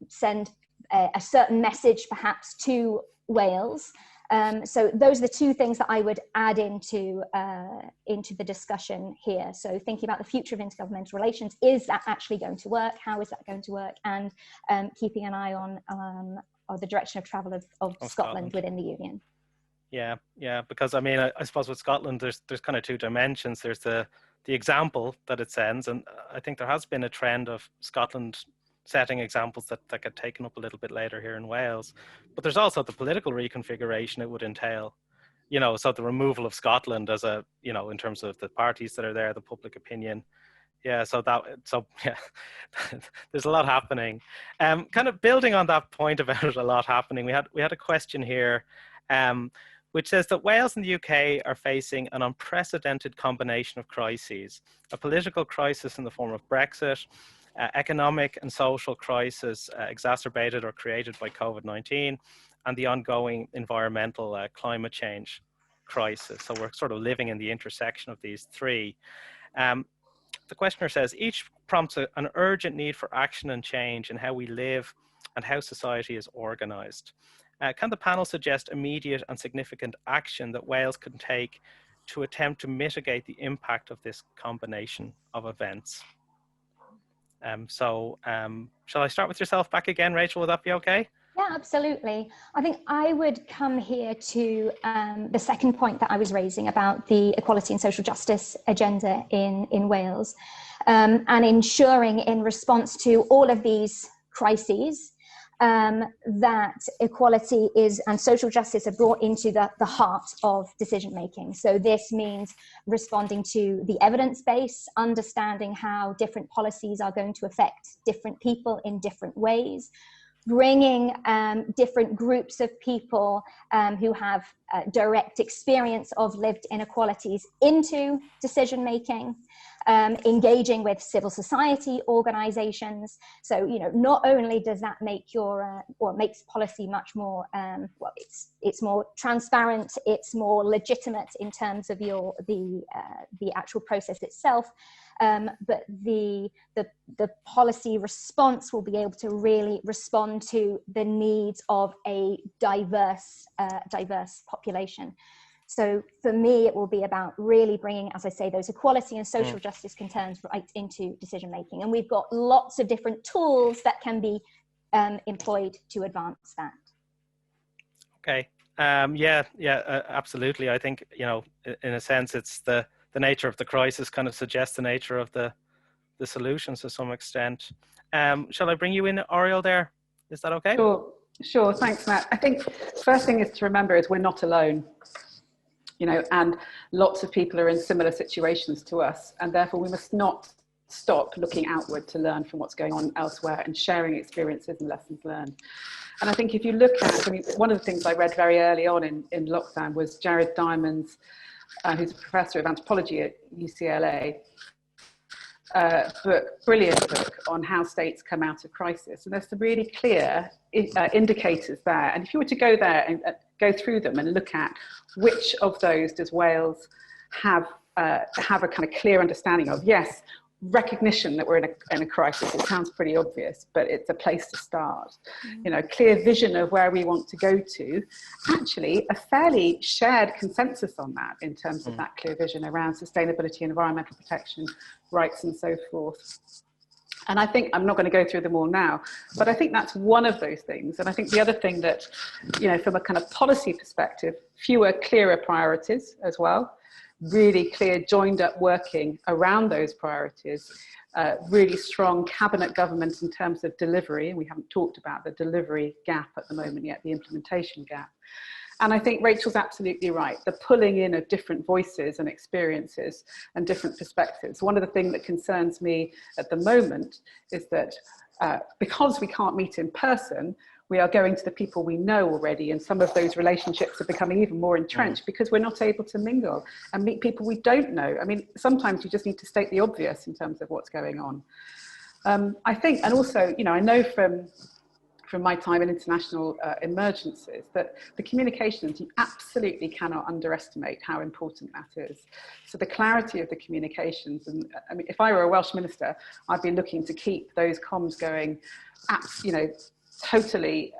send a certain message perhaps to Wales. So those are the two things that I would add into the discussion here. So thinking about the future of intergovernmental relations, is that actually going to work? How is that going to work? And keeping an eye on the direction of travel of Scotland within the Union. Yeah, because I mean, I suppose with Scotland, there's kind of two dimensions. There's the example that it sends, and I think there has been a trend of Scotland setting examples that get taken up a little bit later here in Wales. But there's also the political reconfiguration it would entail, so the removal of Scotland as in terms of the parties that are there, the public opinion. There's a lot happening. Kind of building on that point about a lot happening, we had a question here, which says that Wales and the UK are facing an unprecedented combination of crises: a political crisis in the form of Brexit, economic and social crisis exacerbated or created by COVID-19, and the ongoing environmental climate change crisis. So we're sort of living in the intersection of these three. the questioner says, each prompts an urgent need for action and change in how we live and how society is organised. Can the panel suggest immediate and significant action that Wales can take to attempt to mitigate the impact of this combination of events? Shall I start with yourself back again, Rachel? Would that be okay? Yeah, absolutely. I think I would come here to the second point that I was raising about the equality and social justice agenda in Wales, and ensuring in response to all of these crises that equality and social justice are brought into the heart of decision making. So this means responding to the evidence base, understanding how different policies are going to affect different people in different ways, bringing different groups of people who have direct experience of lived inequalities into decision making, engaging with civil society organizations. So, you know, not only does that make makes policy much more, well, it's more transparent, it's more legitimate in terms of the actual process itself, but the policy response will be able to really respond to the needs of a diverse population. So for me, it will be about really bringing, as I say, those equality and social justice concerns right into decision making. And we've got lots of different tools that can be employed to advance that. Okay. Absolutely. I think, you know, in a sense, it's the nature of the crisis kind of suggests the nature of the solutions to some extent. Shall I bring you in, Auriol, there? Is that okay? Sure. Thanks, Matt. I think first thing is to remember is we're not alone. You know, and lots of people are in similar situations to us, and therefore we must not stop looking outward to learn from what's going on elsewhere and sharing experiences and lessons learned. And I think if you look at, I mean, one of the things I read very early on in lockdown was Jared Diamond's, who's a professor of anthropology at UCLA, brilliant book on how states come out of crisis. And there's some really clear indicators there. And if you were to go there and go through them and look at which of those does Wales have a kind of clear understanding of, yes, recognition that we're in a crisis, it sounds pretty obvious, but it's a place to start. You know, clear vision of where we want to go to, actually a fairly shared consensus on that in terms of that clear vision around sustainability, environmental protection, rights and so forth. And I think, I'm not going to go through them all now, but I think that's one of those things. And I think the other thing that, you know, from a kind of policy perspective, fewer, clearer priorities as well, really clear, joined up working around those priorities, really strong cabinet government in terms of delivery. And we haven't talked about the delivery gap at the moment yet, the implementation gap. And I think Rachel's absolutely right. The pulling in of different voices and experiences and different perspectives. One of the things that concerns me at the moment is that because we can't meet in person, we are going to the people we know already, and some of those relationships are becoming even more entrenched because we're not able to mingle and meet people we don't know. I mean, sometimes you just need to state the obvious in terms of what's going on. I think, and also, you know, I know from my time in international emergencies that the communications, you absolutely cannot underestimate how important that is. So the clarity of the communications, and I mean, if I were a Welsh minister, I'd be looking to keep those comms going, you know, totally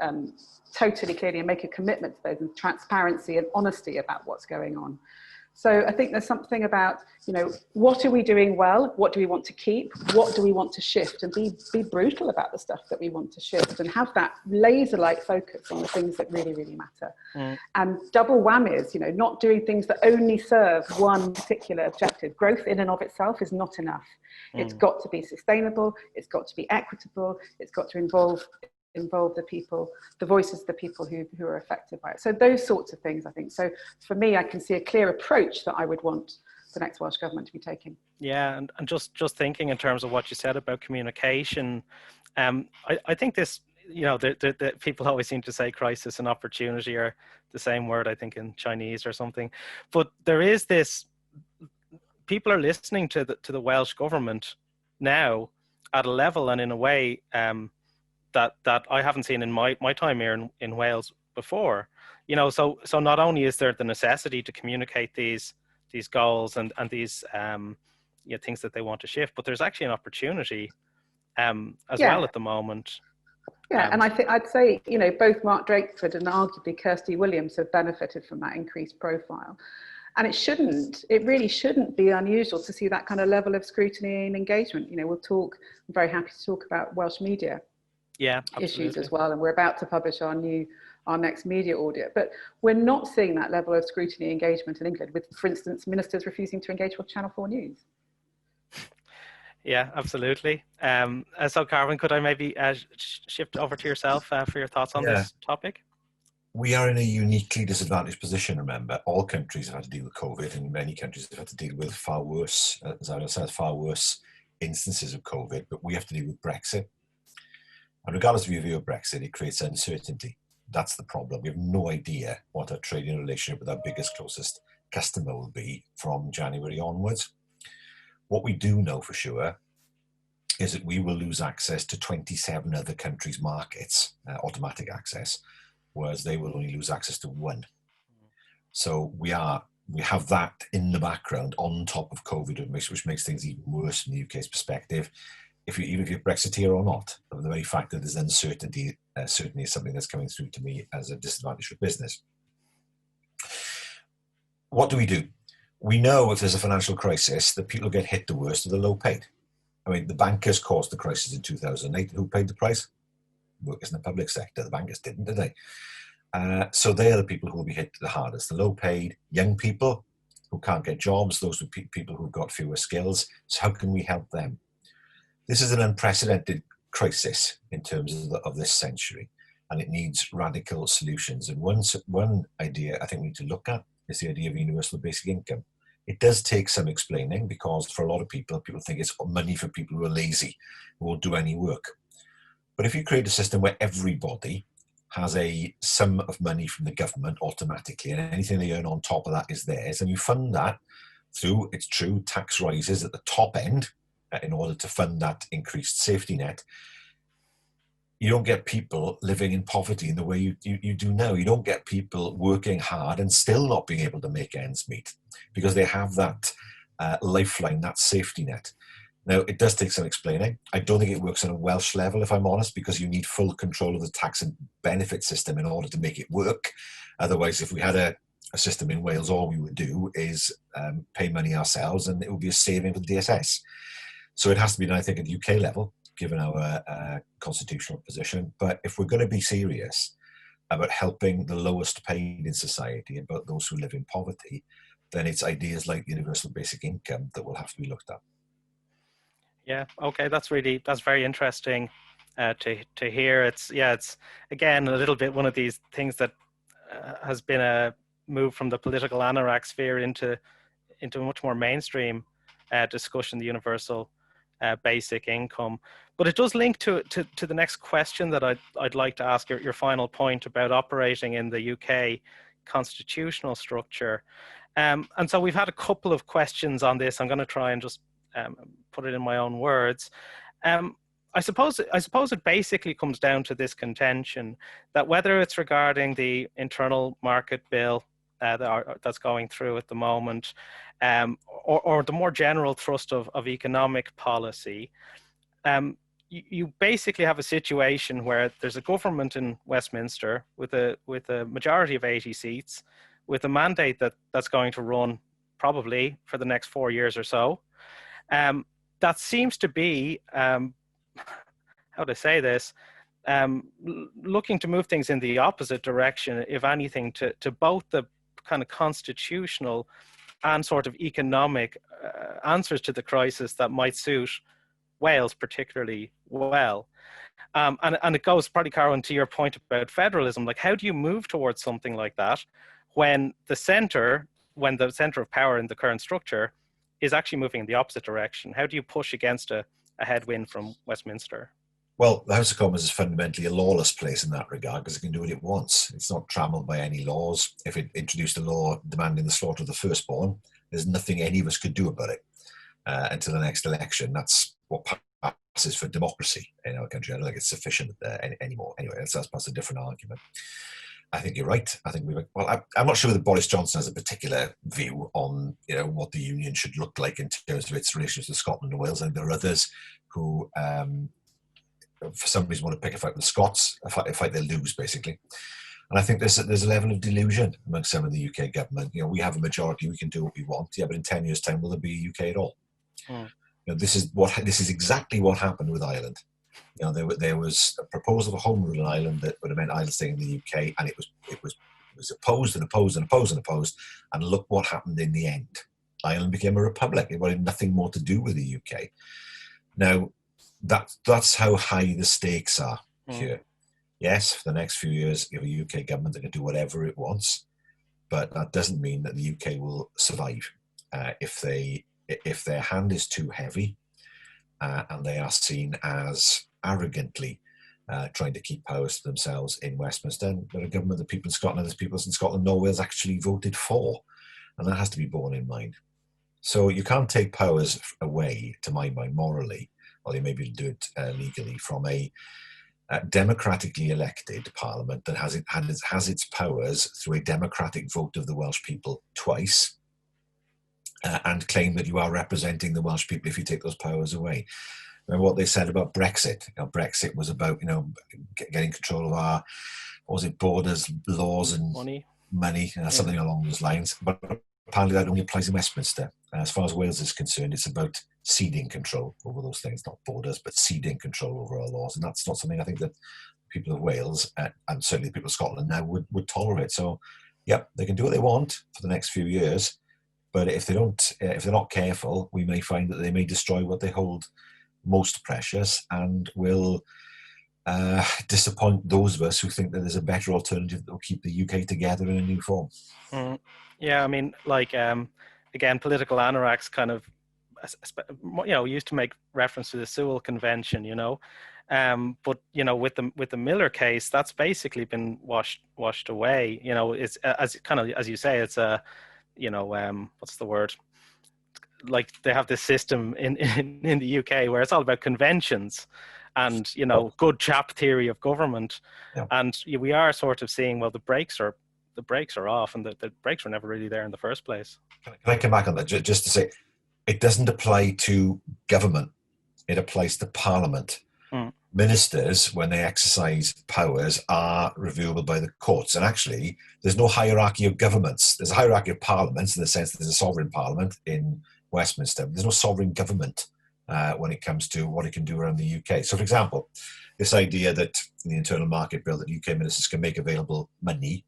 clearly, and make a commitment to those, and transparency and honesty about what's going on. So I think there's something about, you know, what are we doing well? What do we want to keep? What do we want to shift? And be brutal about the stuff that we want to shift, and have that laser-like focus on the things that really, really matter. And double whammies, you know, not doing things that only serve one particular objective. Growth in and of itself is not enough. It's got to be sustainable. It's got to be equitable. It's got to involve the people, the voices of the people who are affected by it. So those sorts of things, I think. So for me, I can see a clear approach that I would want the next Welsh Government to be taking. Yeah, and just thinking in terms of what you said about communication, I think this, you know, the people always seem to say crisis and opportunity are the same word, I think, in Chinese or something. But there is this, people are listening to the Welsh Government now at a level and in a way that I haven't seen in my time here in Wales before. You know, so not only is there the necessity to communicate these goals and these things that they want to shift. But there's actually an opportunity as Yeah. well at the moment. Yeah, and I'd say, both Mark Drakeford and arguably Kirsty Williams have benefited from that increased profile. And it really shouldn't be unusual to see that kind of level of scrutiny and engagement. I'm very happy to talk about Welsh media issues as well. And we're about to publish our next media audit. But we're not seeing that level of scrutiny and engagement in England with, for instance, ministers refusing to engage with Channel 4 News. Yeah, absolutely. So Carwyn, could I maybe shift over to yourself for your thoughts on this topic? We are in a uniquely disadvantaged position, remember. All countries have had to deal with COVID, and many countries have had to deal with far worse, as I said, far worse instances of COVID, but we have to deal with Brexit. And regardless of your view of Brexit, it creates uncertainty. That's the problem. We have no idea what our trading relationship with our biggest, closest customer will be from January onwards. What we do know for sure is that we will lose access to 27 other countries' markets, automatic access, whereas they will only lose access to one. So we have that in the background on top of COVID, which makes things even worse from the UK's perspective. Even if you're Brexiteer or not, the very fact that there's uncertainty certainly is something that's coming through to me as a disadvantage for business. What do? We know if there's a financial crisis, that people get hit the worst are the low paid. I mean, the bankers caused the crisis in 2008. Who paid the price? Workers in the public sector. The bankers didn't, did they? So they are the people who will be hit the hardest. The low paid, young people who can't get jobs, those are people who've got fewer skills. So how can we help them? This is an unprecedented crisis in terms of this century, and it needs radical solutions. And one idea I think we need to look at is the idea of universal basic income. It does take some explaining, because for a lot of people think it's money for people who are lazy, who won't do any work. But if you create a system where everybody has a sum of money from the government automatically, and anything they earn on top of that is theirs, and you fund that through, it's true, tax rises at the top end in order to fund that increased safety net, you don't get people living in poverty in the way you do now. You don't get people working hard and still not being able to make ends meet, because they have that lifeline, that safety net. Now, it does take some explaining. I don't think it works on a Welsh level, if I'm honest, because you need full control of the tax and benefit system in order to make it work. Otherwise, if we had a system in Wales, all we would do is pay money ourselves, and it would be a saving for the DSS. So it has to be done, I think, at the UK level, given our constitutional position. But if we're going to be serious about helping the lowest paid in society, about those who live in poverty, then it's ideas like universal basic income that will have to be looked at. Yeah, okay, that's very interesting to hear. It's again a little bit one of these things that has been a move from the political anorak sphere into a much more mainstream discussion, the universal basic income. But it does link to the next question that I'd like to ask, your final point about operating in the UK constitutional structure. And so we've had a couple of questions on this. I'm going to try and just put it in my own words. I suppose it basically comes down to this contention that whether it's regarding the internal market bill that's going through at the moment, or the more general thrust of economic policy, you basically have a situation where there's a government in Westminster with a majority of 80 seats, with a mandate that's going to run probably for the next 4 years or so. That seems to be, how to say this, looking to move things in the opposite direction, if anything, to both the kind of constitutional and sort of economic answers to the crisis that might suit Wales particularly well. And it goes probably, Carwyn, to your point about federalism. Like, how do you move towards something like that when the center of power in the current structure is actually moving in the opposite direction? How do you push against a headwind from Westminster? Well, the House of Commons is fundamentally a lawless place in that regard, because it can do what it wants. It's not trammelled by any laws. If it introduced a law demanding the slaughter of the firstborn, there's nothing any of us could do about it until the next election. That's what passes for democracy in our country. I don't think it's sufficient anymore. Anyway, that's a different argument. I think you're right. I think I'm not sure that Boris Johnson has a particular view on what the union should look like in terms of its relations to Scotland and Wales. And there are others who, for some reason, want to pick a fight with the Scots, a fight they lose, basically. And I think there's a level of delusion among some of the UK government. We have a majority, we can do what we want. Yeah, but in 10 years' time, will there be a UK at all? This is exactly what happened with Ireland. There was a proposal for home rule in Ireland that would have meant Ireland staying in the UK, and it was opposed and opposed and opposed and opposed. And look what happened in the end. Ireland became a republic. It wanted nothing more to do with the UK. Now, that's how high the stakes are here. Yes, for the next few years, you have a UK government that can do whatever it wants, but that doesn't mean that the UK will survive. If their hand is too heavy, and they are seen as arrogantly trying to keep powers to themselves in Westminster, they're a government that people in Scotland, there's people in Scotland, North Wales actually voted for, and that has to be borne in mind. So you can't take powers away, to my mind, morally, or they may be able to do it legally, from a democratically elected parliament that has its powers through a democratic vote of the Welsh people twice, and claim that you are representing the Welsh people if you take those powers away. Remember what they said about Brexit? Brexit was about getting control of our, borders, laws, and money, something along those lines. But apparently that only applies in Westminster. As far as Wales is concerned, it's about ceding control over those things, not borders, but ceding control over our laws. And that's not something I think that people of Wales, and certainly the people of Scotland now, would tolerate. So, yep, they can do what they want for the next few years. But if they're not careful, we may find that they may destroy what they hold most precious, and will disappoint those of us who think that there's a better alternative that will keep the UK together in a new form. Yeah, I mean, again, political anoraks kind of, used to make reference to the Sewell Convention, but with the Miller case, that's basically been washed away. It's as you say, it's a what's the word? Like, they have this system in the UK where it's all about conventions and good chap theory of government, and we are sort of seeing, well, the brakes are off, and the brakes were never really there in the first place. Can I come back on that just to say, it doesn't apply to government; it applies to Parliament. Ministers, when they exercise powers, are reviewable by the courts. And actually, there's no hierarchy of governments. There's a hierarchy of parliaments in the sense that there's a sovereign parliament in Westminster. There's no sovereign government when it comes to what it can do around the UK. So, for example, this idea that in the internal market bill that UK ministers can make available money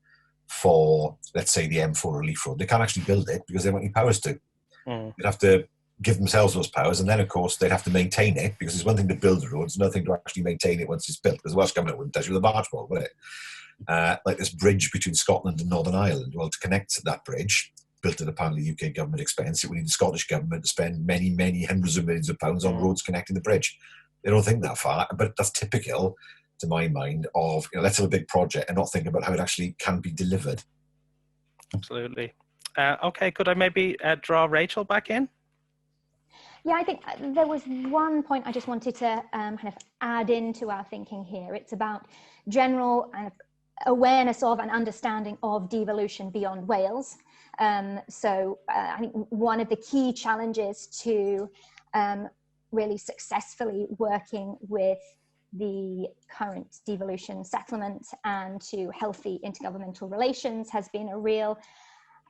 for, let's say, the M4 relief road, they can't actually build it because they don't have any powers to. They'd have to give themselves those powers, and then of course they'd have to maintain it, because there's one thing to build the roads, another thing to actually maintain it once it's built, because the Welsh government wouldn't touch you with a barge pole, would it? Like this bridge between Scotland and Northern Ireland, well, to connect that bridge, built at apparently UK government expense, it would need the Scottish government to spend many, many hundreds of millions of pounds on roads connecting the bridge. They don't think that far, but that's typical, to my mind, of let's have a big project and not think about how it actually can be delivered. Absolutely. Okay, could I maybe draw Rachel back in? Yeah, I think there was one point I just wanted to kind of add into our thinking here. It's about general awareness of and understanding of devolution beyond Wales. So I think one of the key challenges to really successfully working with the current devolution settlement and to healthy intergovernmental relations has been a real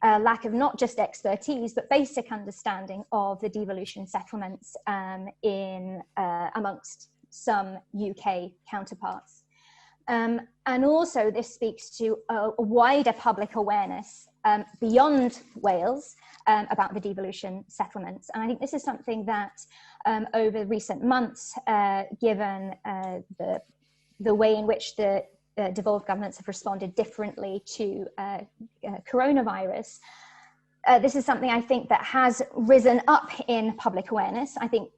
lack of not just expertise, but basic understanding of the devolution settlements amongst some UK counterparts. And also this speaks to a wider public awareness beyond Wales about the devolution settlements. And I think this is something that over recent months, given the way in which the devolved governments have responded differently to coronavirus, this is something I think that has risen up in public awareness. I think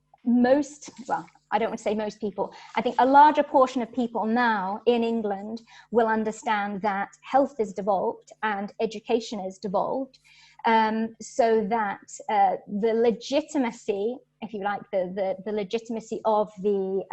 I don't want to say most people, I think a larger portion of people now in England will understand that health is devolved and education is devolved, so that the legitimacy if you like, the legitimacy of the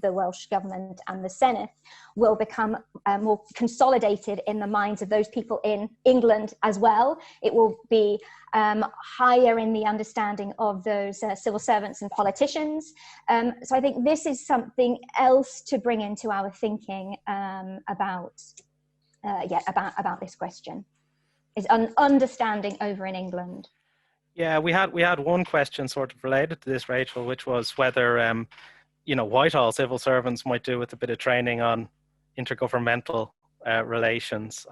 Welsh government and the Senate will become more consolidated in the minds of those people in England as well. It will be higher in the understanding of those civil servants and politicians. So I think this is something else to bring into our thinking about this question, is an understanding over in England. Yeah, we had one question sort of related to this, Rachel, which was whether Whitehall civil servants might do with a bit of training on intergovernmental relations.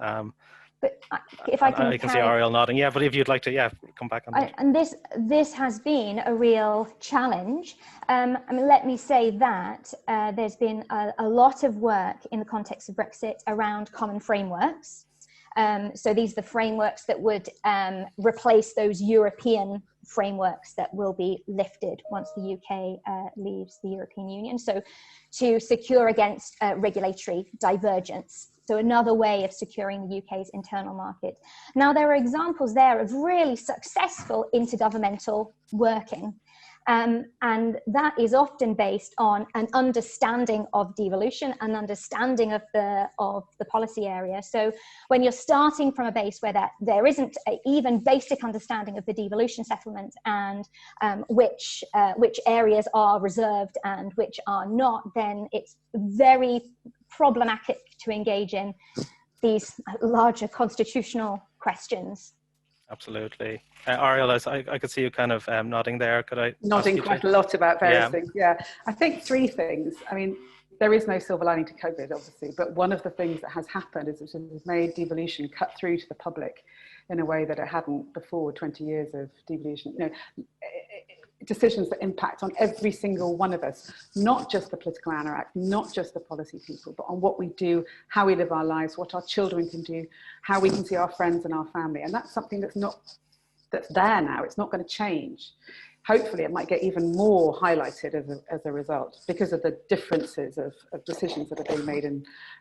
But if I can see Auriol nodding. Yeah, but if you'd like to, come back on that. And this has been a real challenge. I mean, let me say that there's been a lot of work in the context of Brexit around common frameworks. So these are the frameworks that would replace those European frameworks that will be lifted once the UK leaves the European Union. So to secure against regulatory divergence. So another way of securing the UK's internal market. Now, there are examples there of really successful intergovernmental working. And that is often based on an understanding of devolution, an understanding of the policy area. So when you're starting from a base where there isn't an even basic understanding of the devolution settlement and which areas are reserved and which are not, then it's very problematic to engage in these larger constitutional questions. Absolutely. Auriol, I could see you kind of nodding there. Could I? Nodding quite a lot about various things, yeah. I think three things. I mean, there is no silver lining to COVID, obviously, but one of the things that has happened is it has made devolution cut through to the public in a way that it hadn't before 20 years of devolution. Decisions that impact on every single one of us, not just the political anorak, not just the policy people, but on what we do, how we live our lives, what our children can do, how we can see our friends and our family. And that's something that's there now. It's not going to change. Hopefully it might get even more highlighted as a result because of the differences of decisions that are being made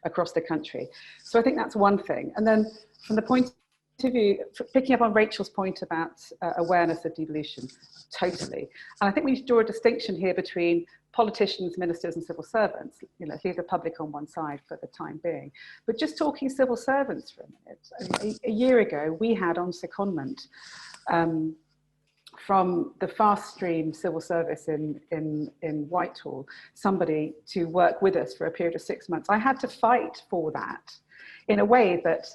across the country. So I think that's one thing. And then from the point of view, picking up on Rachel's point about awareness of devolution, totally. And I think we need to draw a distinction here between politicians, ministers and civil servants. Leave the public on one side for the time being. But just talking civil servants for a minute. A year ago, we had on secondment from the fast stream civil service in Whitehall, somebody to work with us for a period of 6 months. I had to fight for that in a way that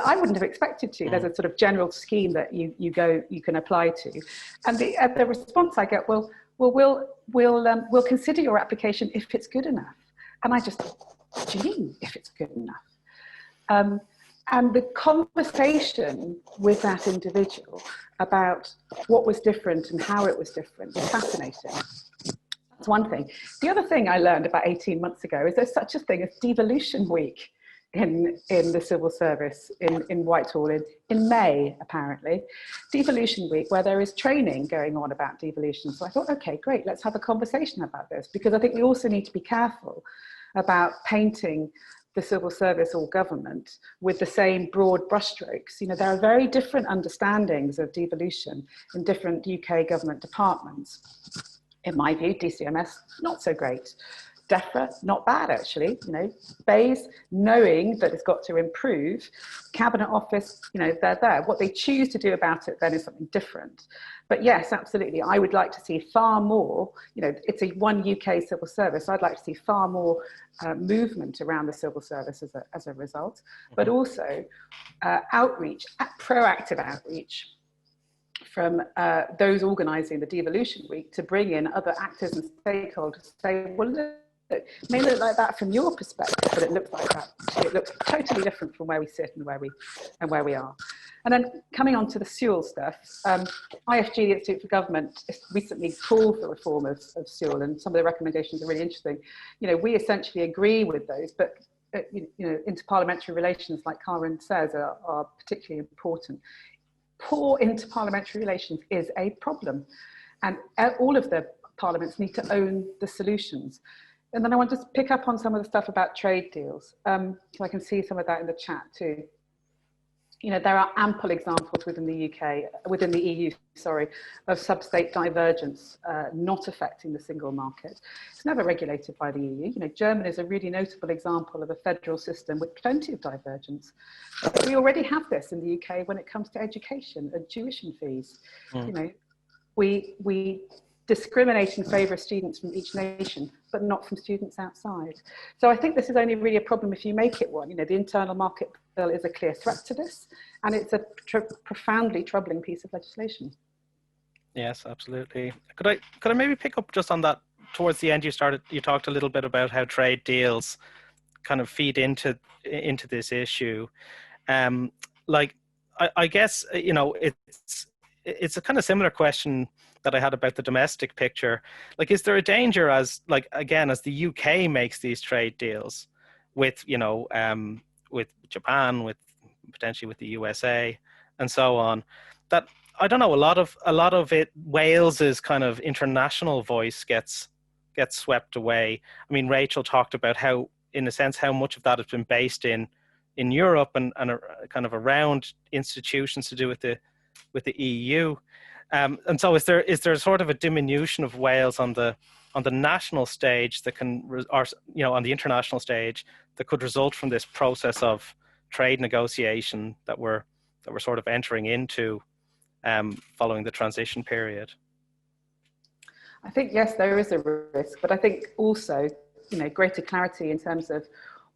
I wouldn't have expected to. There's a sort of general scheme that you can apply to, and the response I get, we'll consider your application if it's good enough. And I just thought, what do you mean if it's good enough? And the conversation with that individual about what was different and how it was different was fascinating. That's one thing. The other thing I learned about 18 months ago is there's such a thing as Devolution Week in the civil service in Whitehall in May, apparently. Devolution Week, where there is training going on about devolution. So I thought, okay, great, let's have a conversation about this, because I think we also need to be careful about painting the civil service or government with the same broad brushstrokes. There are very different understandings of devolution in different UK government departments. In my view, DCMS, not so great. DEFRA, not bad actually. BEIS, knowing that it's got to improve. Cabinet Office, they're there. What they choose to do about it then is something different. But yes, absolutely, I would like to see far more, it's a one UK civil service. I'd like to see far more movement around the civil service as a result, but also outreach, proactive outreach from those organising the Devolution Week to bring in other actors and stakeholders to say, well, look, it may look like that from your perspective, but it looks like that. It looks totally different from where we sit and where we are. And then coming on to the SEWL stuff, IFG, the Institute for Government, recently called for reform of SEWL, and some of the recommendations are really interesting. We essentially agree with those, but interparliamentary relations, like Carwyn says, are particularly important. Poor interparliamentary relations is a problem, and all of the parliaments need to own the solutions. And then I want to pick up on some of the stuff about trade deals. So I can see some of that in the chat too. you know, there are ample examples within the EU, of sub-state divergence not affecting the single market. It's never regulated by the EU. You know, Germany is a really notable example of a federal system with plenty of divergence. We already have this in the UK when it comes to education and tuition fees. You know, we discriminate in favour of students from each nation, but not from students outside. So I think this is only really a problem if you make it one. You know, the internal market bill is a clear threat to this, and it's a profoundly troubling piece of legislation. Yes, absolutely. Could I maybe pick up just on that? Towards the end, you talked a little bit about how trade deals kind of feed into this issue. Like, I guess, you know, it's a kind of similar question that I had about the domestic picture. Like, is there a danger as the UK makes these trade deals with, you know, with Japan, with potentially with the USA and so on, that, I don't know, a lot of it, Wales's kind of international voice gets swept away. I mean, Rachel talked about how, in a sense, how much of that has been based in Europe and kind of around institutions to do with the EU. And so is there sort of a diminution of Wales on the national stage that on the international stage that could result from this process of trade negotiation that we're sort of entering into following the transition period? I think, yes, there is a risk, but I think also, you know, greater clarity in terms of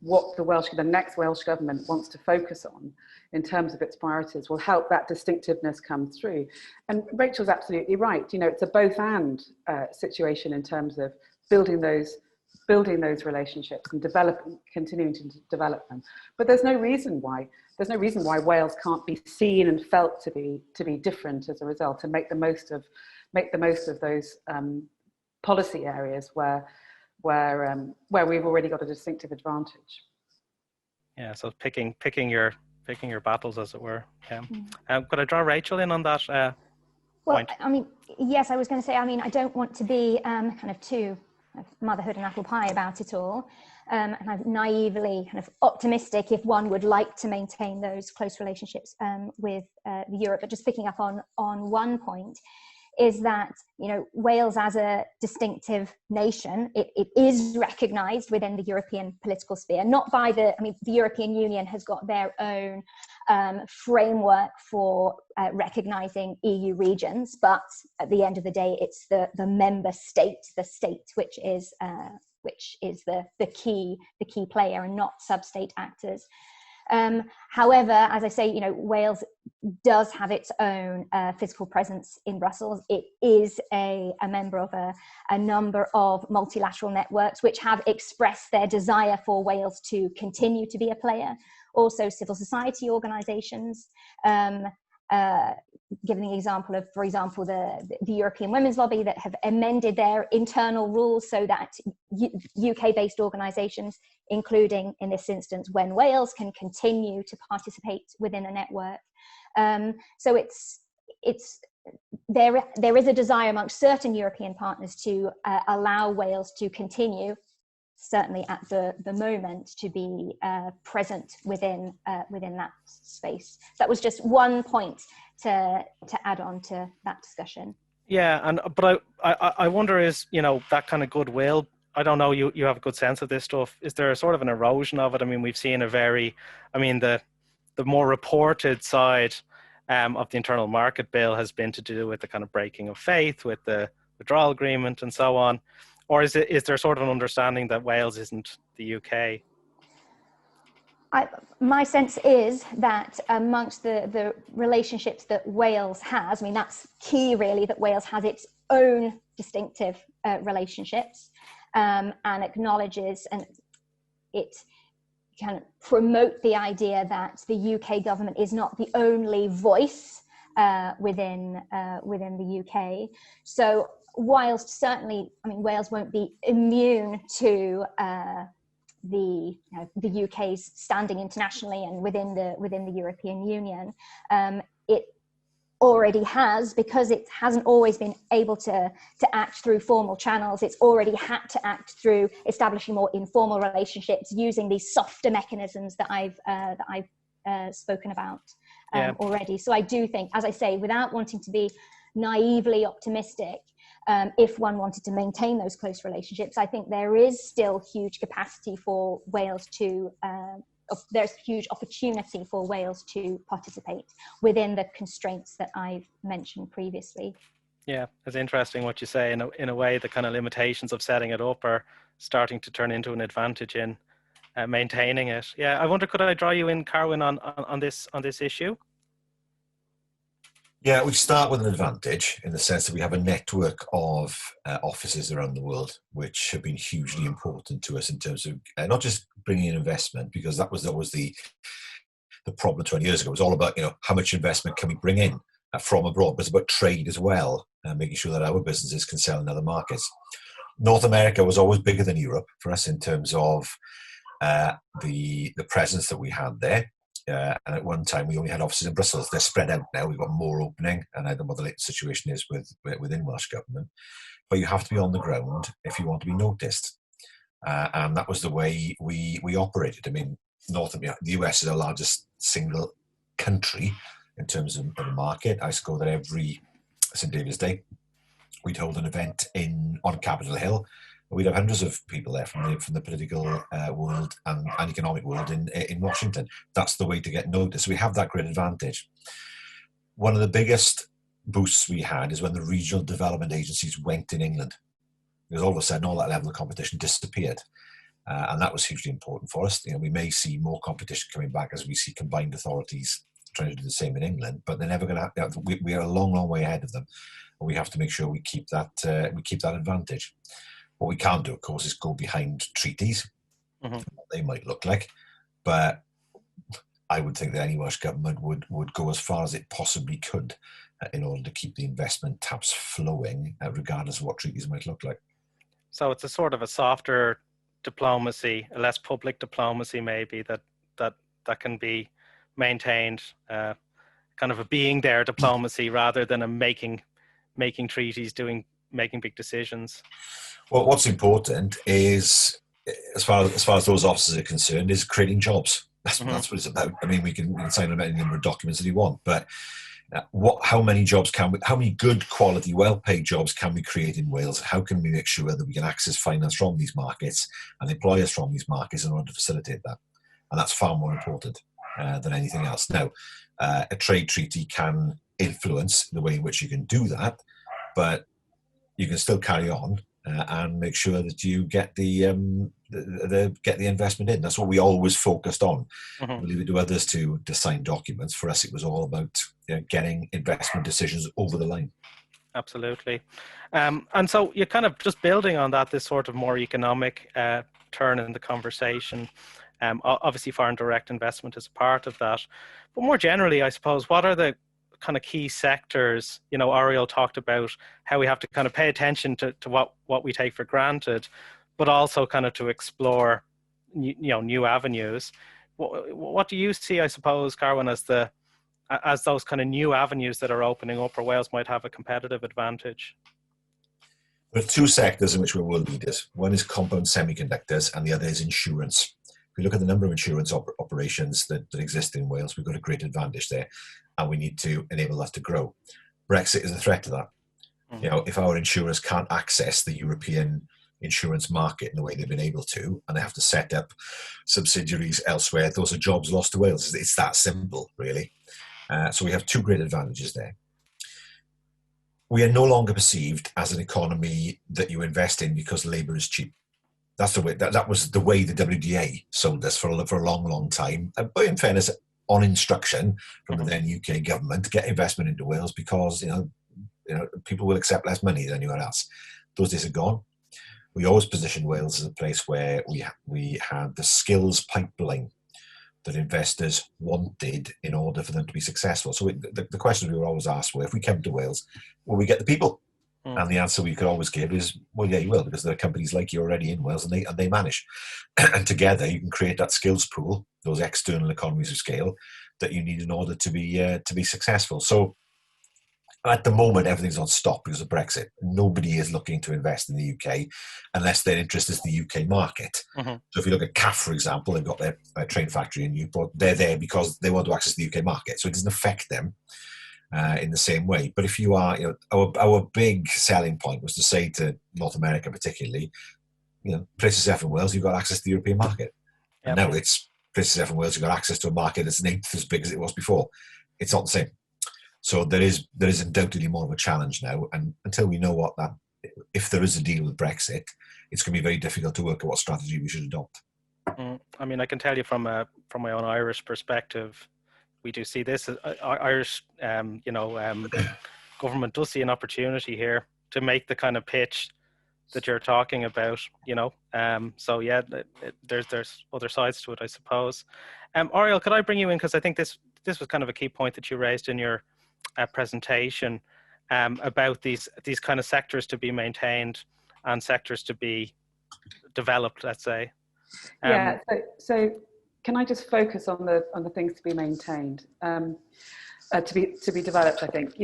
what the next Welsh government wants to focus on in terms of its priorities will help that distinctiveness come through. And Rachel's absolutely right. You know, it's a both and situation in terms of building those relationships and continuing to develop them. But there's no reason why Wales can't be seen and felt to be different as a result, and make the most of those policy areas where we've already got a distinctive advantage. Yeah, so picking your battles, as it were. Yeah. Could I draw Rachel in on that point? I mean, yes, I was going to say, I mean, I don't want to be kind of too motherhood and apple pie about it all, and I'm naively kind of optimistic if one would like to maintain those close relationships with Europe. But just picking up on one point, is that, you know, Wales as a distinctive nation, it is recognised within the European political sphere, not by the European Union has got their own framework for recognising EU regions, but at the end of the day, it's the member state, the state which is the key player, and not sub-state actors. However, as I say, you know, Wales does have its own physical presence in Brussels. It is a member of a number of multilateral networks which have expressed their desire for Wales to continue to be a player. Also, civil society organisations. Giving the example of, for example, the European Women's Lobby that have amended their internal rules so that UK-based organisations, including in this instance When Wales, can continue to participate within a network. So there is a desire amongst certain European partners to allow Wales to continue, certainly at the moment, to be present within that space. That was just one point to add on to that discussion. Yeah, but I wonder, is, you know, that kind of goodwill, I don't know, you have a good sense of this stuff, is there a sort of an erosion of it? I mean, we've seen the more reported side of the internal market bill has been to do with the kind of breaking of faith with the withdrawal agreement and so on. Or is there sort of an understanding that Wales isn't the UK? My sense is that amongst the relationships that Wales has, I mean, that's key really, that Wales has its own distinctive relationships and acknowledges, and it can promote the idea that the UK government is not the only voice within the UK. So whilst certainly, I mean, Wales won't be immune to the UK's standing internationally and within the European Union, it already has, because it hasn't always been able to act through formal channels. It's already had to act through establishing more informal relationships, using these softer mechanisms that I've spoken about already. So I do think, as I say, without wanting to be naively optimistic, if one wanted to maintain those close relationships, I think there is still huge capacity for Wales to, there's huge opportunity for Wales to participate within the constraints that I've mentioned previously. Yeah, it's interesting what you say. In a way, the kind of limitations of setting it up are starting to turn into an advantage in maintaining it. Yeah, I wonder, could I draw you in, Carwyn, on this issue? Yeah, we start with an advantage in the sense that we have a network of offices around the world, which have been hugely important to us in terms of not just bringing in investment, because that was always the problem 20 years ago. It was all about, how much investment can we bring in from abroad, but it's about trade as well, making sure that our businesses can sell in other markets. North America was always bigger than Europe for us in terms of the presence that we had there. And at one time, we only had offices in Brussels. They're spread out now. We've got more opening, and I don't know what the latest situation is within Welsh Government. But you have to be on the ground if you want to be noticed. And that was the way we operated. I mean, the US is the largest single country in terms of the market. I used to go there every St. David's Day. We'd hold an event on Capitol Hill. We'd have hundreds of people there from the political world and economic world in Washington. That's the way to get noticed. We have that great advantage. One of the biggest boosts we had is when the regional development agencies went in England. Because all of a sudden, all that level of competition disappeared. And that was hugely important for us. We may see more competition coming back as we see combined authorities trying to do the same in England, but they're never going to have, we are a long, long way ahead of them. And we have to make sure we keep that advantage. What we can't do, of course, is go behind treaties, what they might look like. But I would think that any Welsh government would go as far as it possibly could in order to keep the investment taps flowing, regardless of what treaties might look like. So it's a sort of a softer diplomacy, a less public diplomacy, maybe that can be maintained, kind of a being there diplomacy rather than a making treaties, making big decisions. Well, what's important is, as far as those officers are concerned, is creating jobs. That's what it's about. I mean, we can sign any number of documents that you want, but how many good quality, well-paid jobs can we create in Wales? How can we make sure that we can access finance from these markets and employers from these markets in order to facilitate that? And that's far more important than anything else. Now, a trade treaty can influence the way in which you can do that, but you can still carry on and make sure that you get the investment in. That's what we always focused on. We leave it to others to sign documents. For us, it was all about getting investment decisions over the line. Absolutely. And so you're kind of just building on that, this sort of more economic turn in the conversation. Obviously, foreign direct investment is a part of that. But more generally, I suppose, what are the kind of key sectors? Auriol talked about how we have to kind of pay attention to what we take for granted, but also kind of to explore new avenues. What do you see, I suppose, Carwyn, as those kind of new avenues that are opening up where Wales might have a competitive advantage? There are two sectors in which we're world leaders. One is compound semiconductors and the other is insurance. If we look at the number of insurance operations that exist in Wales, we've got a great advantage there, and we need to enable that to grow. Brexit is a threat to that. If our insurers can't access the European insurance market in the way they've been able to, and they have to set up subsidiaries elsewhere, those are jobs lost to Wales. It's that simple, really. So we have two great advantages there. We are no longer perceived as an economy that you invest in because labour is cheap. That's the way. That was the way the WDA sold us for a long, long time. But in fairness, on instruction from the then UK government to get investment into Wales because people will accept less money than anywhere else. Those days are gone. We always positioned Wales as a place where we had the skills pipeline that investors wanted in order for them to be successful. So the questions we were always asked were, if we come to Wales, will we get the people? And the answer we could always give is, well, yeah, you will, because there are companies like you already in Wales and they manage. And together you can create that skills pool, those external economies of scale that you need in order to be successful. So At the moment, everything's on stop because of Brexit. Nobody is looking to invest in the UK unless their interest is the UK market. Mm-hmm. So if you look at CAF, for example, they've got their train factory in Newport. They're there because they want to access the UK market. So it doesn't affect them in the same way. But if you are, our big selling point was to say to North America particularly, places F in Wales, you've got access to the European market. Yep. And now it's places F in Wales, you've got access to a market that's an eighth as big as it was before. It's not the same. So there is undoubtedly more of a challenge now, and until we know if there is a deal with Brexit, it's going to be very difficult to work out what strategy we should adopt. I mean, I can tell you from my own Irish perspective, we do see this. Irish, government does see an opportunity here to make the kind of pitch that you're talking about. So yeah, there's other sides to it, I suppose. Auriol, could I bring you in, because I think this was kind of a key point that you raised in your presentation about these kind of sectors to be maintained and sectors to be developed, let's say. Yeah. So can I just focus on the things to be maintained, to be developed? I think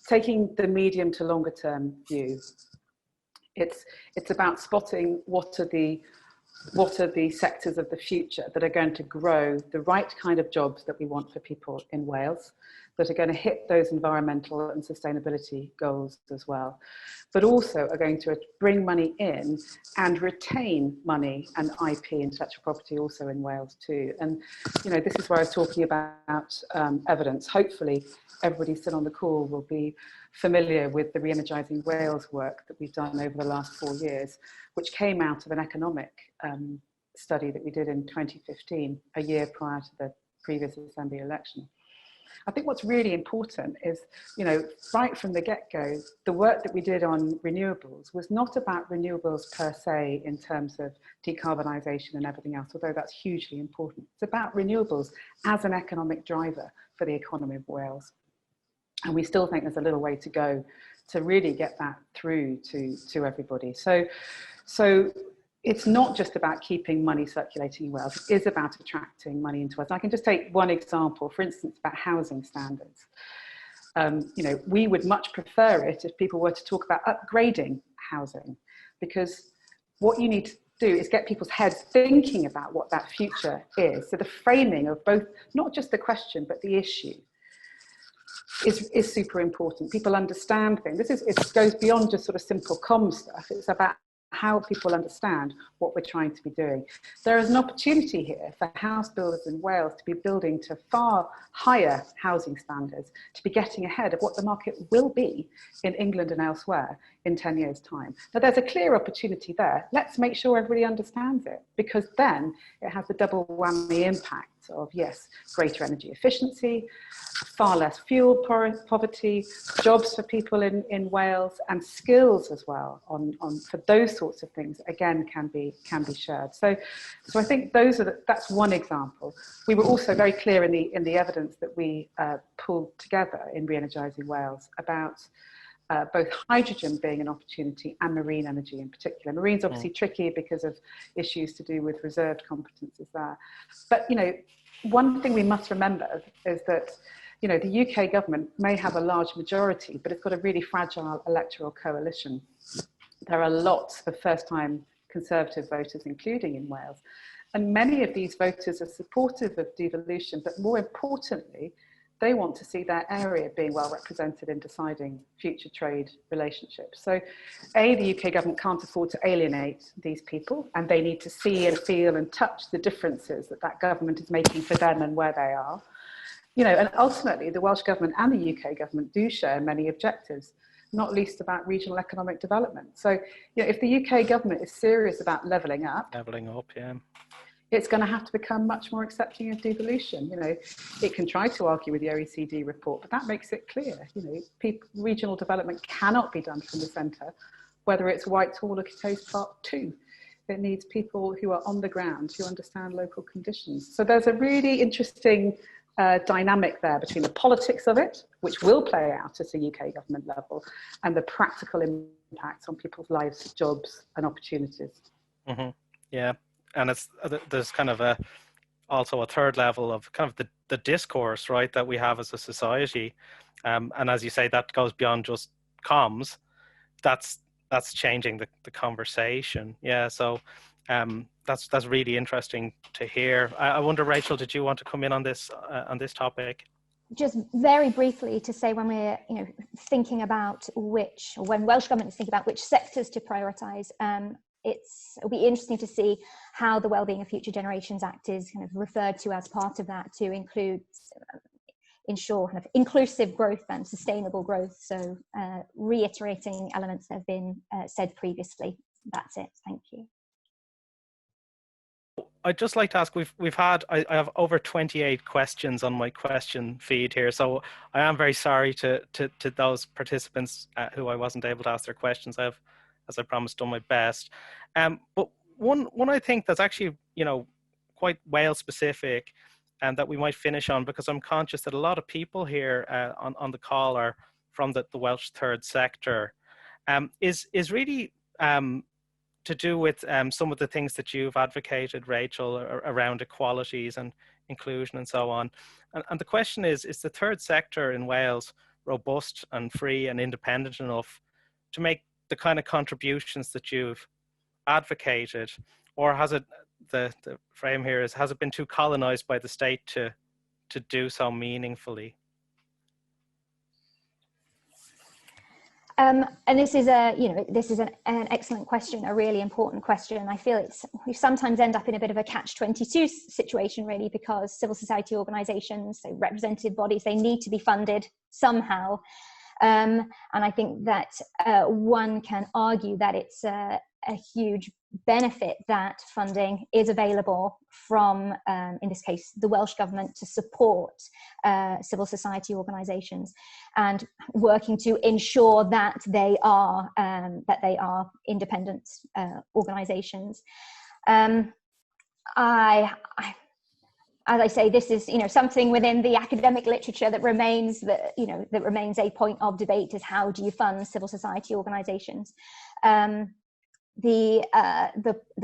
taking the medium to longer term view, it's about spotting what are the sectors of the future that are going to grow the right kind of jobs that we want for people in Wales, that are going to hit those environmental and sustainability goals as well, but also are going to bring money in and retain money and IP, intellectual property, also in Wales too. And this is where I was talking about evidence. Hopefully everybody still on the call will be familiar with the Re-Energising Wales work that we've done over the last 4 years, which came out of an economic study that we did in 2015, a year prior to the previous Assembly election. I think what's really important is, right from the get-go, the work that we did on renewables was not about renewables per se in terms of decarbonisation and everything else, although that's hugely important. It's about renewables as an economic driver for the economy of Wales. And we still think there's a little way to go to really get that through to everybody. So it's not just about keeping money circulating in Wales, it is about attracting money into Wales. I can just take one example, for instance, about housing standards. We would much prefer it if people were to talk about upgrading housing, because what you need to do is get people's heads thinking about what that future is. So the framing of both, not just the question, but the issue is super important. People understand things. It goes beyond just sort of simple comm stuff. It's about how people understand what we're trying to be doing. There is an opportunity here for house builders in Wales to be building to far higher housing standards, to be getting ahead of what the market will be in England and elsewhere in 10 years' time. Now, there's a clear opportunity there. Let's make sure everybody understands it, because then it has the double whammy impact of, yes, greater energy efficiency, far less fuel poverty, jobs for people in Wales, and skills as well for those sorts of things, again, can be shared. So I think that's one example. We were also very clear in the evidence that we pulled together in Re-Energising Wales about both hydrogen being an opportunity and marine energy in particular. Marine's obviously tricky because of issues to do with reserved competences there. But, one thing we must remember is that, the UK government may have a large majority, but it's got a really fragile electoral coalition. There are lots of first-time Conservative voters, including in Wales. And many of these voters are supportive of devolution, but more importantly, they want to see their area being well represented in deciding future trade relationships. So, the UK government can't afford to alienate these people, and they need to see and feel and touch the differences that government is making for them and where they are. And ultimately, the Welsh government and the UK government do share many objectives, not least about regional economic development. So, if the UK government is serious about levelling up, yeah, it's going to have to become much more accepting of devolution. It can try to argue with the OECD report, but that makes it clear. Regional development cannot be done from the centre, whether it's Whitehall or Case Park 2. It needs people who are on the ground, who understand local conditions. So there's a really interesting dynamic there between the politics of it, which will play out at a UK government level, and the practical impacts on people's lives, jobs and opportunities. Mm-hmm. Yeah. And there's kind of also a third level of kind of the discourse, right, that we have as a society. And as you say, that goes beyond just comms. That's changing the conversation. Yeah, so that's really interesting to hear. I wonder, Rachel, did you want to come in on this topic? Just very briefly to say, when we're thinking about when Welsh Government is thinking about which sectors to prioritise, it'll be interesting to see how the Wellbeing of Future Generations Act is kind of referred to as part of that, to ensure kind of inclusive growth and sustainable growth. So reiterating elements that have been said previously. That's it. Thank you. I'd just like to ask, I have over 28 questions on my question feed here, so I am very sorry to those participants who I wasn't able to ask their questions. I've, as I promised, done my best. But one I think that's actually, quite Wales specific, and that we might finish on, because I'm conscious that a lot of people here on the call are from the Welsh third sector, is really to do with some of the things that you've advocated, Rachel, around equalities and inclusion and so on. And the question is the third sector in Wales robust and free and independent enough to make the kind of contributions that you've advocated? Or has it, the frame here is, has it been too colonized by the state to do so meaningfully? And this is an excellent question, a really important question. I feel we sometimes end up in a bit of a catch-22 situation, really, because civil society organisations, so representative bodies, they need to be funded somehow. And I think that one can argue that it's a huge benefit that funding is available from, in this case, the Welsh Government, to support civil society organisations and working to ensure that they are independent organisations. As I say, this is something within the academic literature that remains a point of debate, is how do you fund civil society organisations. The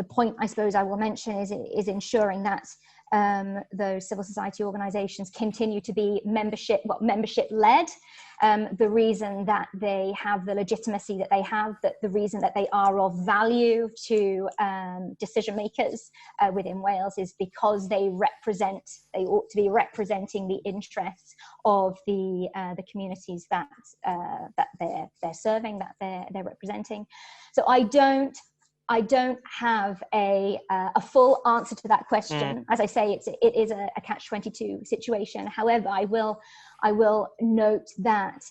point I suppose I will mention is ensuring that those civil society organisations continue to be membership led. The reason that they have the legitimacy that they have, that the reason that they are of value to decision makers within Wales, is because they ought to be representing the interests of the communities that they're serving, that they're representing. So I don't have a full answer to that question. As I say, it is a catch-22 situation. However, I will note that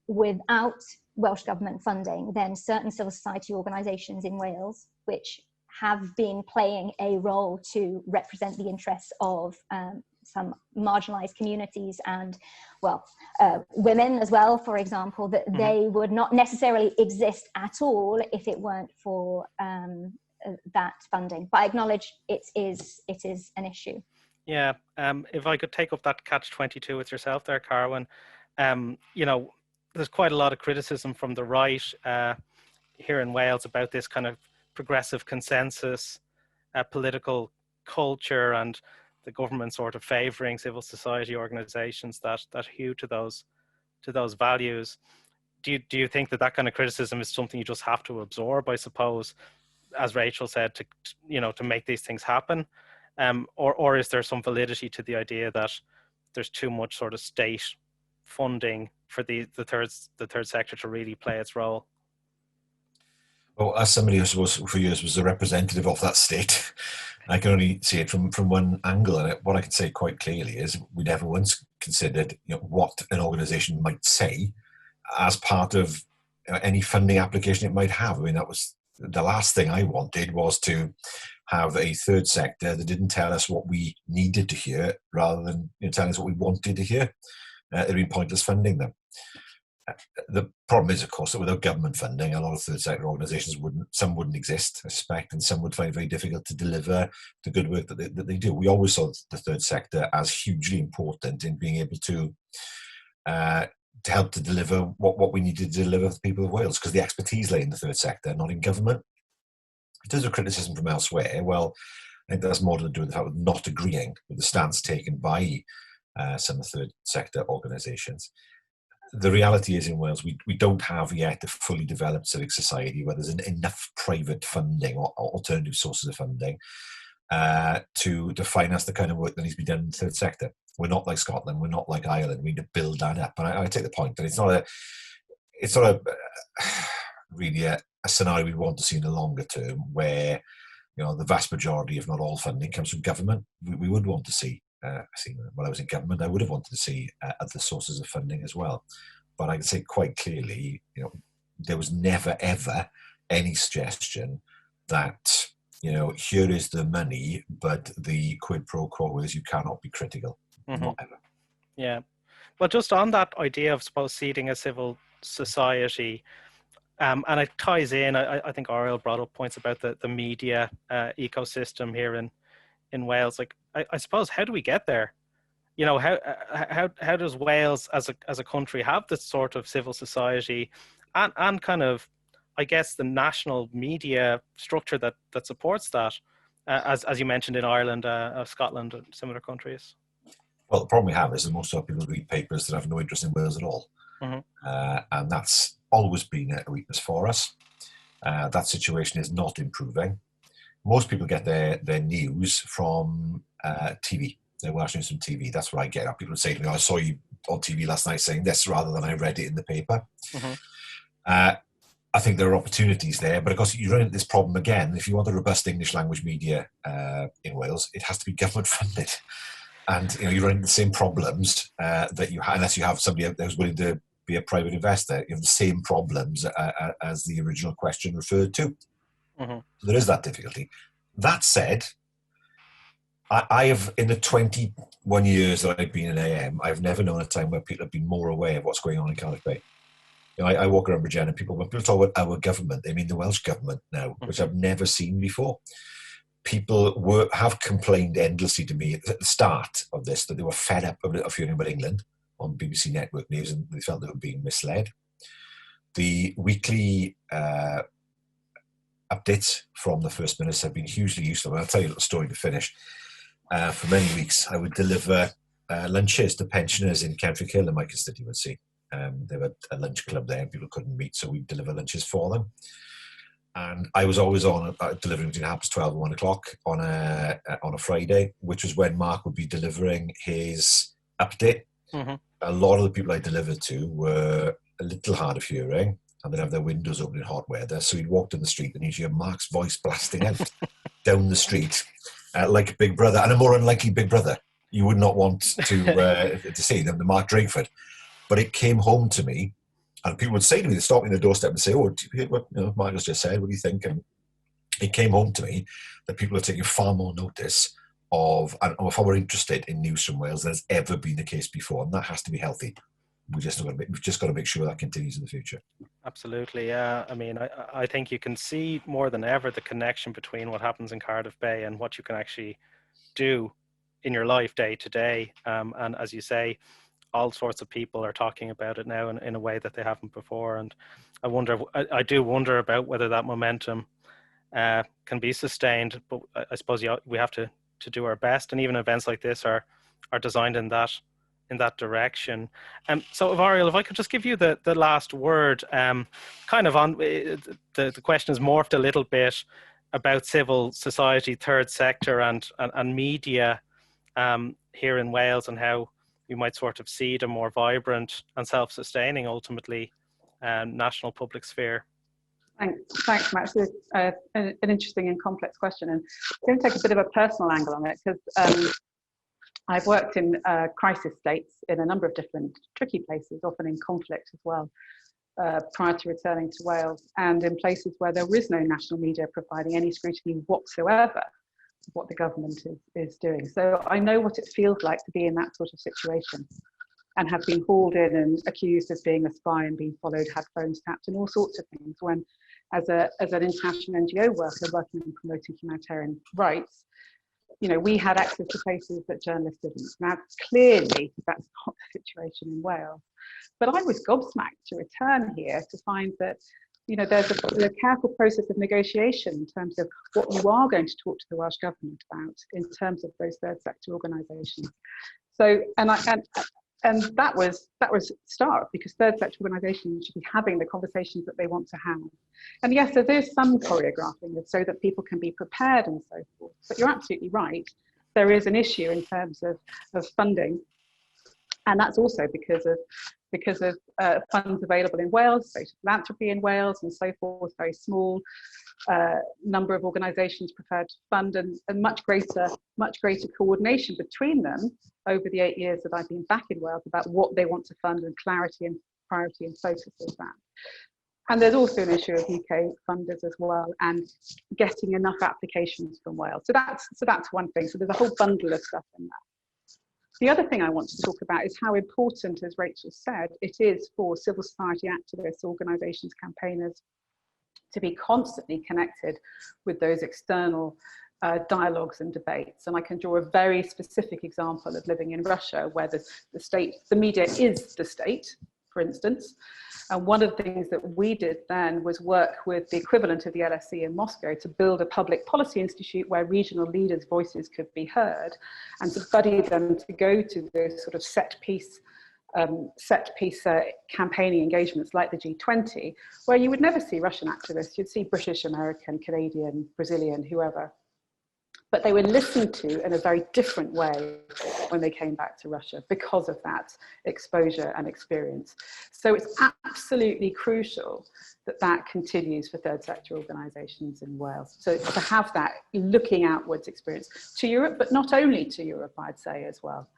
without Welsh Government funding, then certain civil society organisations in Wales, which have been playing a role to represent the interests of some marginalised communities and, women as well, for example, that they would not necessarily exist at all if it weren't for that funding. But I acknowledge it is an issue. Yeah, if I could take up that catch-22 with yourself there, Carwyn, there's quite a lot of criticism from the right here in Wales about this kind of progressive consensus, political culture, and the government sort of favouring civil society organisations that hew to those values. Do you think that kind of criticism is something you just have to absorb, I suppose, as Rachel said, to make these things happen? Or is there some validity to the idea that there's too much sort of state funding for the third sector to really play its role? Well, as somebody who for years was a representative of that state, I can only see it from one angle. And what I can say quite clearly is we never once considered what an organisation might say as part of any funding application it might have. I mean, that was the last thing I wanted, was to have a third sector that didn't tell us what we needed to hear rather than telling us what we wanted to hear. It'd be pointless funding them. The problem is, of course, that without government funding, a lot of third sector organisations wouldn't exist, I suspect, and some would find it very difficult to deliver the good work that they do. We always saw the third sector as hugely important in being able to help to deliver what we needed to deliver for the people of Wales, because the expertise lay in the third sector, not in government. In terms of criticism from elsewhere, well, I think that's more to do with the fact of not agreeing with the stance taken by some third sector organisations. The reality is in Wales, we don't have yet a fully developed civic society where there's enough private funding or alternative sources of funding to finance the kind of work that needs to be done in the third sector. We're not like Scotland, we're not like Ireland. We need to build that up. And I take the point that it's not really a scenario we want to see in the longer term, where the vast majority, if not all, funding comes from government. We would want to see. When I was in government, I would have wanted to see other sources of funding as well. But I can say quite clearly, there was never ever any suggestion that here is the money, but the quid pro quo is you cannot be critical. Mm-hmm. Not ever. Yeah. Well, just on that idea of, suppose, seeding a civil society, and it ties in, I think Auriol brought up points about the media ecosystem here in Wales. Like, I suppose, how do we get there? How does Wales as a country have this sort of civil society and kind of, I guess, the national media structure that supports that, as you mentioned in Ireland, Scotland, and similar countries? Well, the problem we have is that most of our people read papers that have no interest in Wales at all. Mm-hmm. And that's always been a weakness for us. That situation is not improving. Most people get their news from TV. They're watching some TV. That's what I get. People say to me, I saw you on TV last night saying this, rather than I read it in the paper. Mm-hmm. I think there are opportunities there, but of course you run into this problem again. If you want a robust English language media in Wales, it has to be government funded. And you run into the same problems that you have, unless you have somebody who's willing to be a private investor. You have the same problems as the original question referred to. Mm-hmm. So there is that difficulty. That said, I have, in the 21 years that I've been in AM, I've never known a time where people have been more aware of what's going on in Cardiff Bay. I walk around Bridgend and when people talk about our government, they mean the Welsh government now, mm-hmm. which I've never seen before. People have complained endlessly to me at the start of this that they were fed up of hearing about England on BBC Network News, and they felt they were being misled. The weekly updates from the First Minister have been hugely useful. And I'll tell you a little story to finish. For many weeks, I would deliver lunches to pensioners in Kentry-Kill in my constituency. There was a lunch club there and people couldn't meet, so we'd deliver lunches for them. And I was always on delivering between 12:30 and 1 o'clock on a Friday, which was when Mark would be delivering his update. Mm-hmm. A lot of the people I delivered to were a little hard of hearing, and they'd have their windows open in hot weather. So he'd walk down the street and he'd hear Mark's voice blasting out down the street like a Big Brother, and a more unlikely Big Brother you would not want to see them, the Mark Drakeford. But it came home to me. And people would say to me, they'd stop me on the doorstep and say, "Oh, do you hear what Mark has just said? What do you think?" And it came home to me that people are taking far more notice of and far more interested in news from Wales than has ever been the case before. And that has to be healthy. We've just got to make sure that continues in the future. Absolutely, yeah. I mean, I think you can see more than ever the connection between what happens in Cardiff Bay and what you can actually do in your life day to day. And as you say, all sorts of people are talking about it now in a way that they haven't before. And I do wonder about whether that momentum can be sustained. But I suppose we have to do our best. And even events like this are designed in that direction. So, Auriol, if I could just give you the last word, kind of on the question has morphed a little bit about civil society, third sector, and media here in Wales, and how we might sort of seed a more vibrant and self-sustaining, ultimately, national public sphere. Thanks, Matt. It's an interesting and complex question, and I'm going to take a bit of a personal angle on it, because I've worked in crisis states in a number of different tricky places, often in conflict as well, prior to returning to Wales, and in places where there is no national media providing any scrutiny whatsoever of what the government is doing. So I know what it feels like to be in that sort of situation, and have been hauled in and accused of being a spy and being followed, had phones tapped, and all sorts of things, when as an international NGO worker working on promoting humanitarian rights, we had access to places that journalists didn't. Now, clearly, that's not the situation in Wales. But I was gobsmacked to return here to find that there's a careful process of negotiation in terms of what you are going to talk to the Welsh Government about in terms of those third sector organisations. So, and that was start, because third sector organisations should be having the conversations that they want to have. And yes, so there's some choreographing so that people can be prepared and so forth. But you're absolutely right. There is an issue in terms of funding, and that's also because of funds available in Wales, social philanthropy in Wales, and so forth. Very small number of organisations prepared to fund, and much greater coordination between them over the 8 years that I've been back in Wales about what they want to fund, and clarity and priority and focus of that. And there's also an issue of UK funders as well, and getting enough applications from Wales. So that's one thing. So there's a whole bundle of stuff in that. The other thing I want to talk about is how important, as Rachel said, it is for civil society activists, organisations, campaigners to be constantly connected with those external dialogues and debates. And I can draw a very specific example of living in Russia, where the media is the state, for instance. And one of the things that we did then was work with the equivalent of the LSE in Moscow to build a public policy institute where regional leaders' voices could be heard, and to buddy them to go to those sort of set piece campaigning engagements like the G20, where you would never see Russian activists. You'd see British, American, Canadian, Brazilian, whoever. But they were listened to in a very different way when they came back to Russia because of that exposure and experience. So it's absolutely crucial that that continues for third sector organisations in Wales. So to have that looking outwards experience to Europe, but not only to Europe, I'd say as well.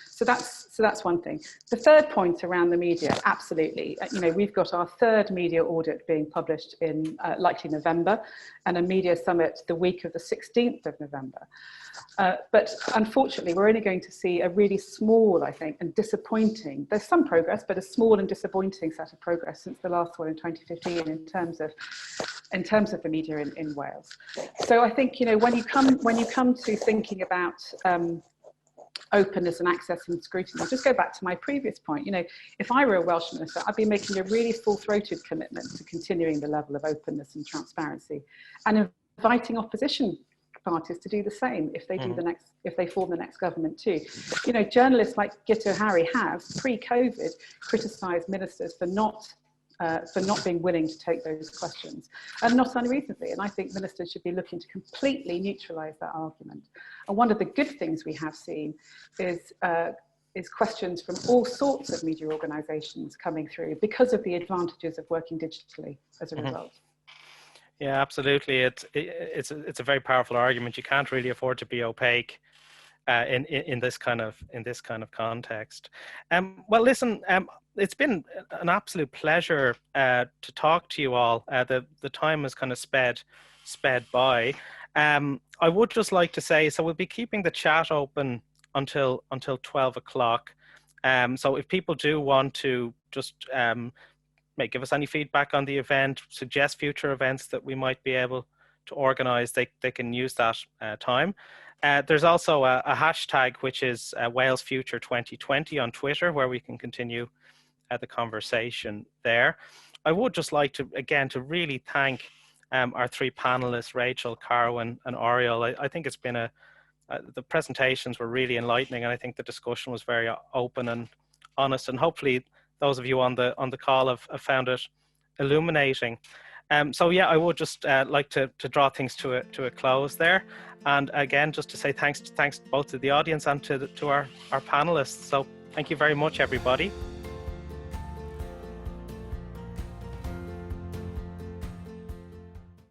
So that's one thing. The third point around the media, absolutely. We've got our third media audit being published in likely November, and a media summit the week of the 16th of November. But unfortunately, we're only going to see a really small, I think, and disappointing, there's some progress, but a small and disappointing set of progress since the last one in 2015 in terms of the media in Wales. So I think, when you come to thinking about openness and access and scrutiny, I'll just go back to my previous point. If I were a Welsh minister, I'd be making a really full-throated commitment to continuing the level of openness and transparency, and inviting opposition parties to do the same if they if they form the next government too. Journalists like Gito Harry have pre-COVID criticised ministers for not being willing to take those questions, and not unreasonably. And I think ministers should be looking to completely neutralise that argument. And one of the good things we have seen is questions from all sorts of media organisations coming through because of the advantages of working digitally as a result. Yeah, absolutely. It's a very powerful argument. You can't really afford to be opaque in this kind of context. Well, listen. It's been an absolute pleasure to talk to you all. The time has kind of sped by. I would just like to say, so we'll be keeping the chat open until 12 o'clock. So if people do want to just give us any feedback on the event, suggest future events that we might be able to organise, they can use that time. There's also a hashtag, which is Wales Future 2020 on Twitter, where we can continue the conversation there. I would just like to, again, to really thank our three panelists, Rachel, Carwyn and Auriol. I think it's been the presentations were really enlightening, and I think the discussion was very open and honest, and hopefully those of you on the call have found it illuminating. So yeah, I would just like to draw things to a close there, and again just to say thanks both to the audience and to our panelists. So thank you very much, everybody.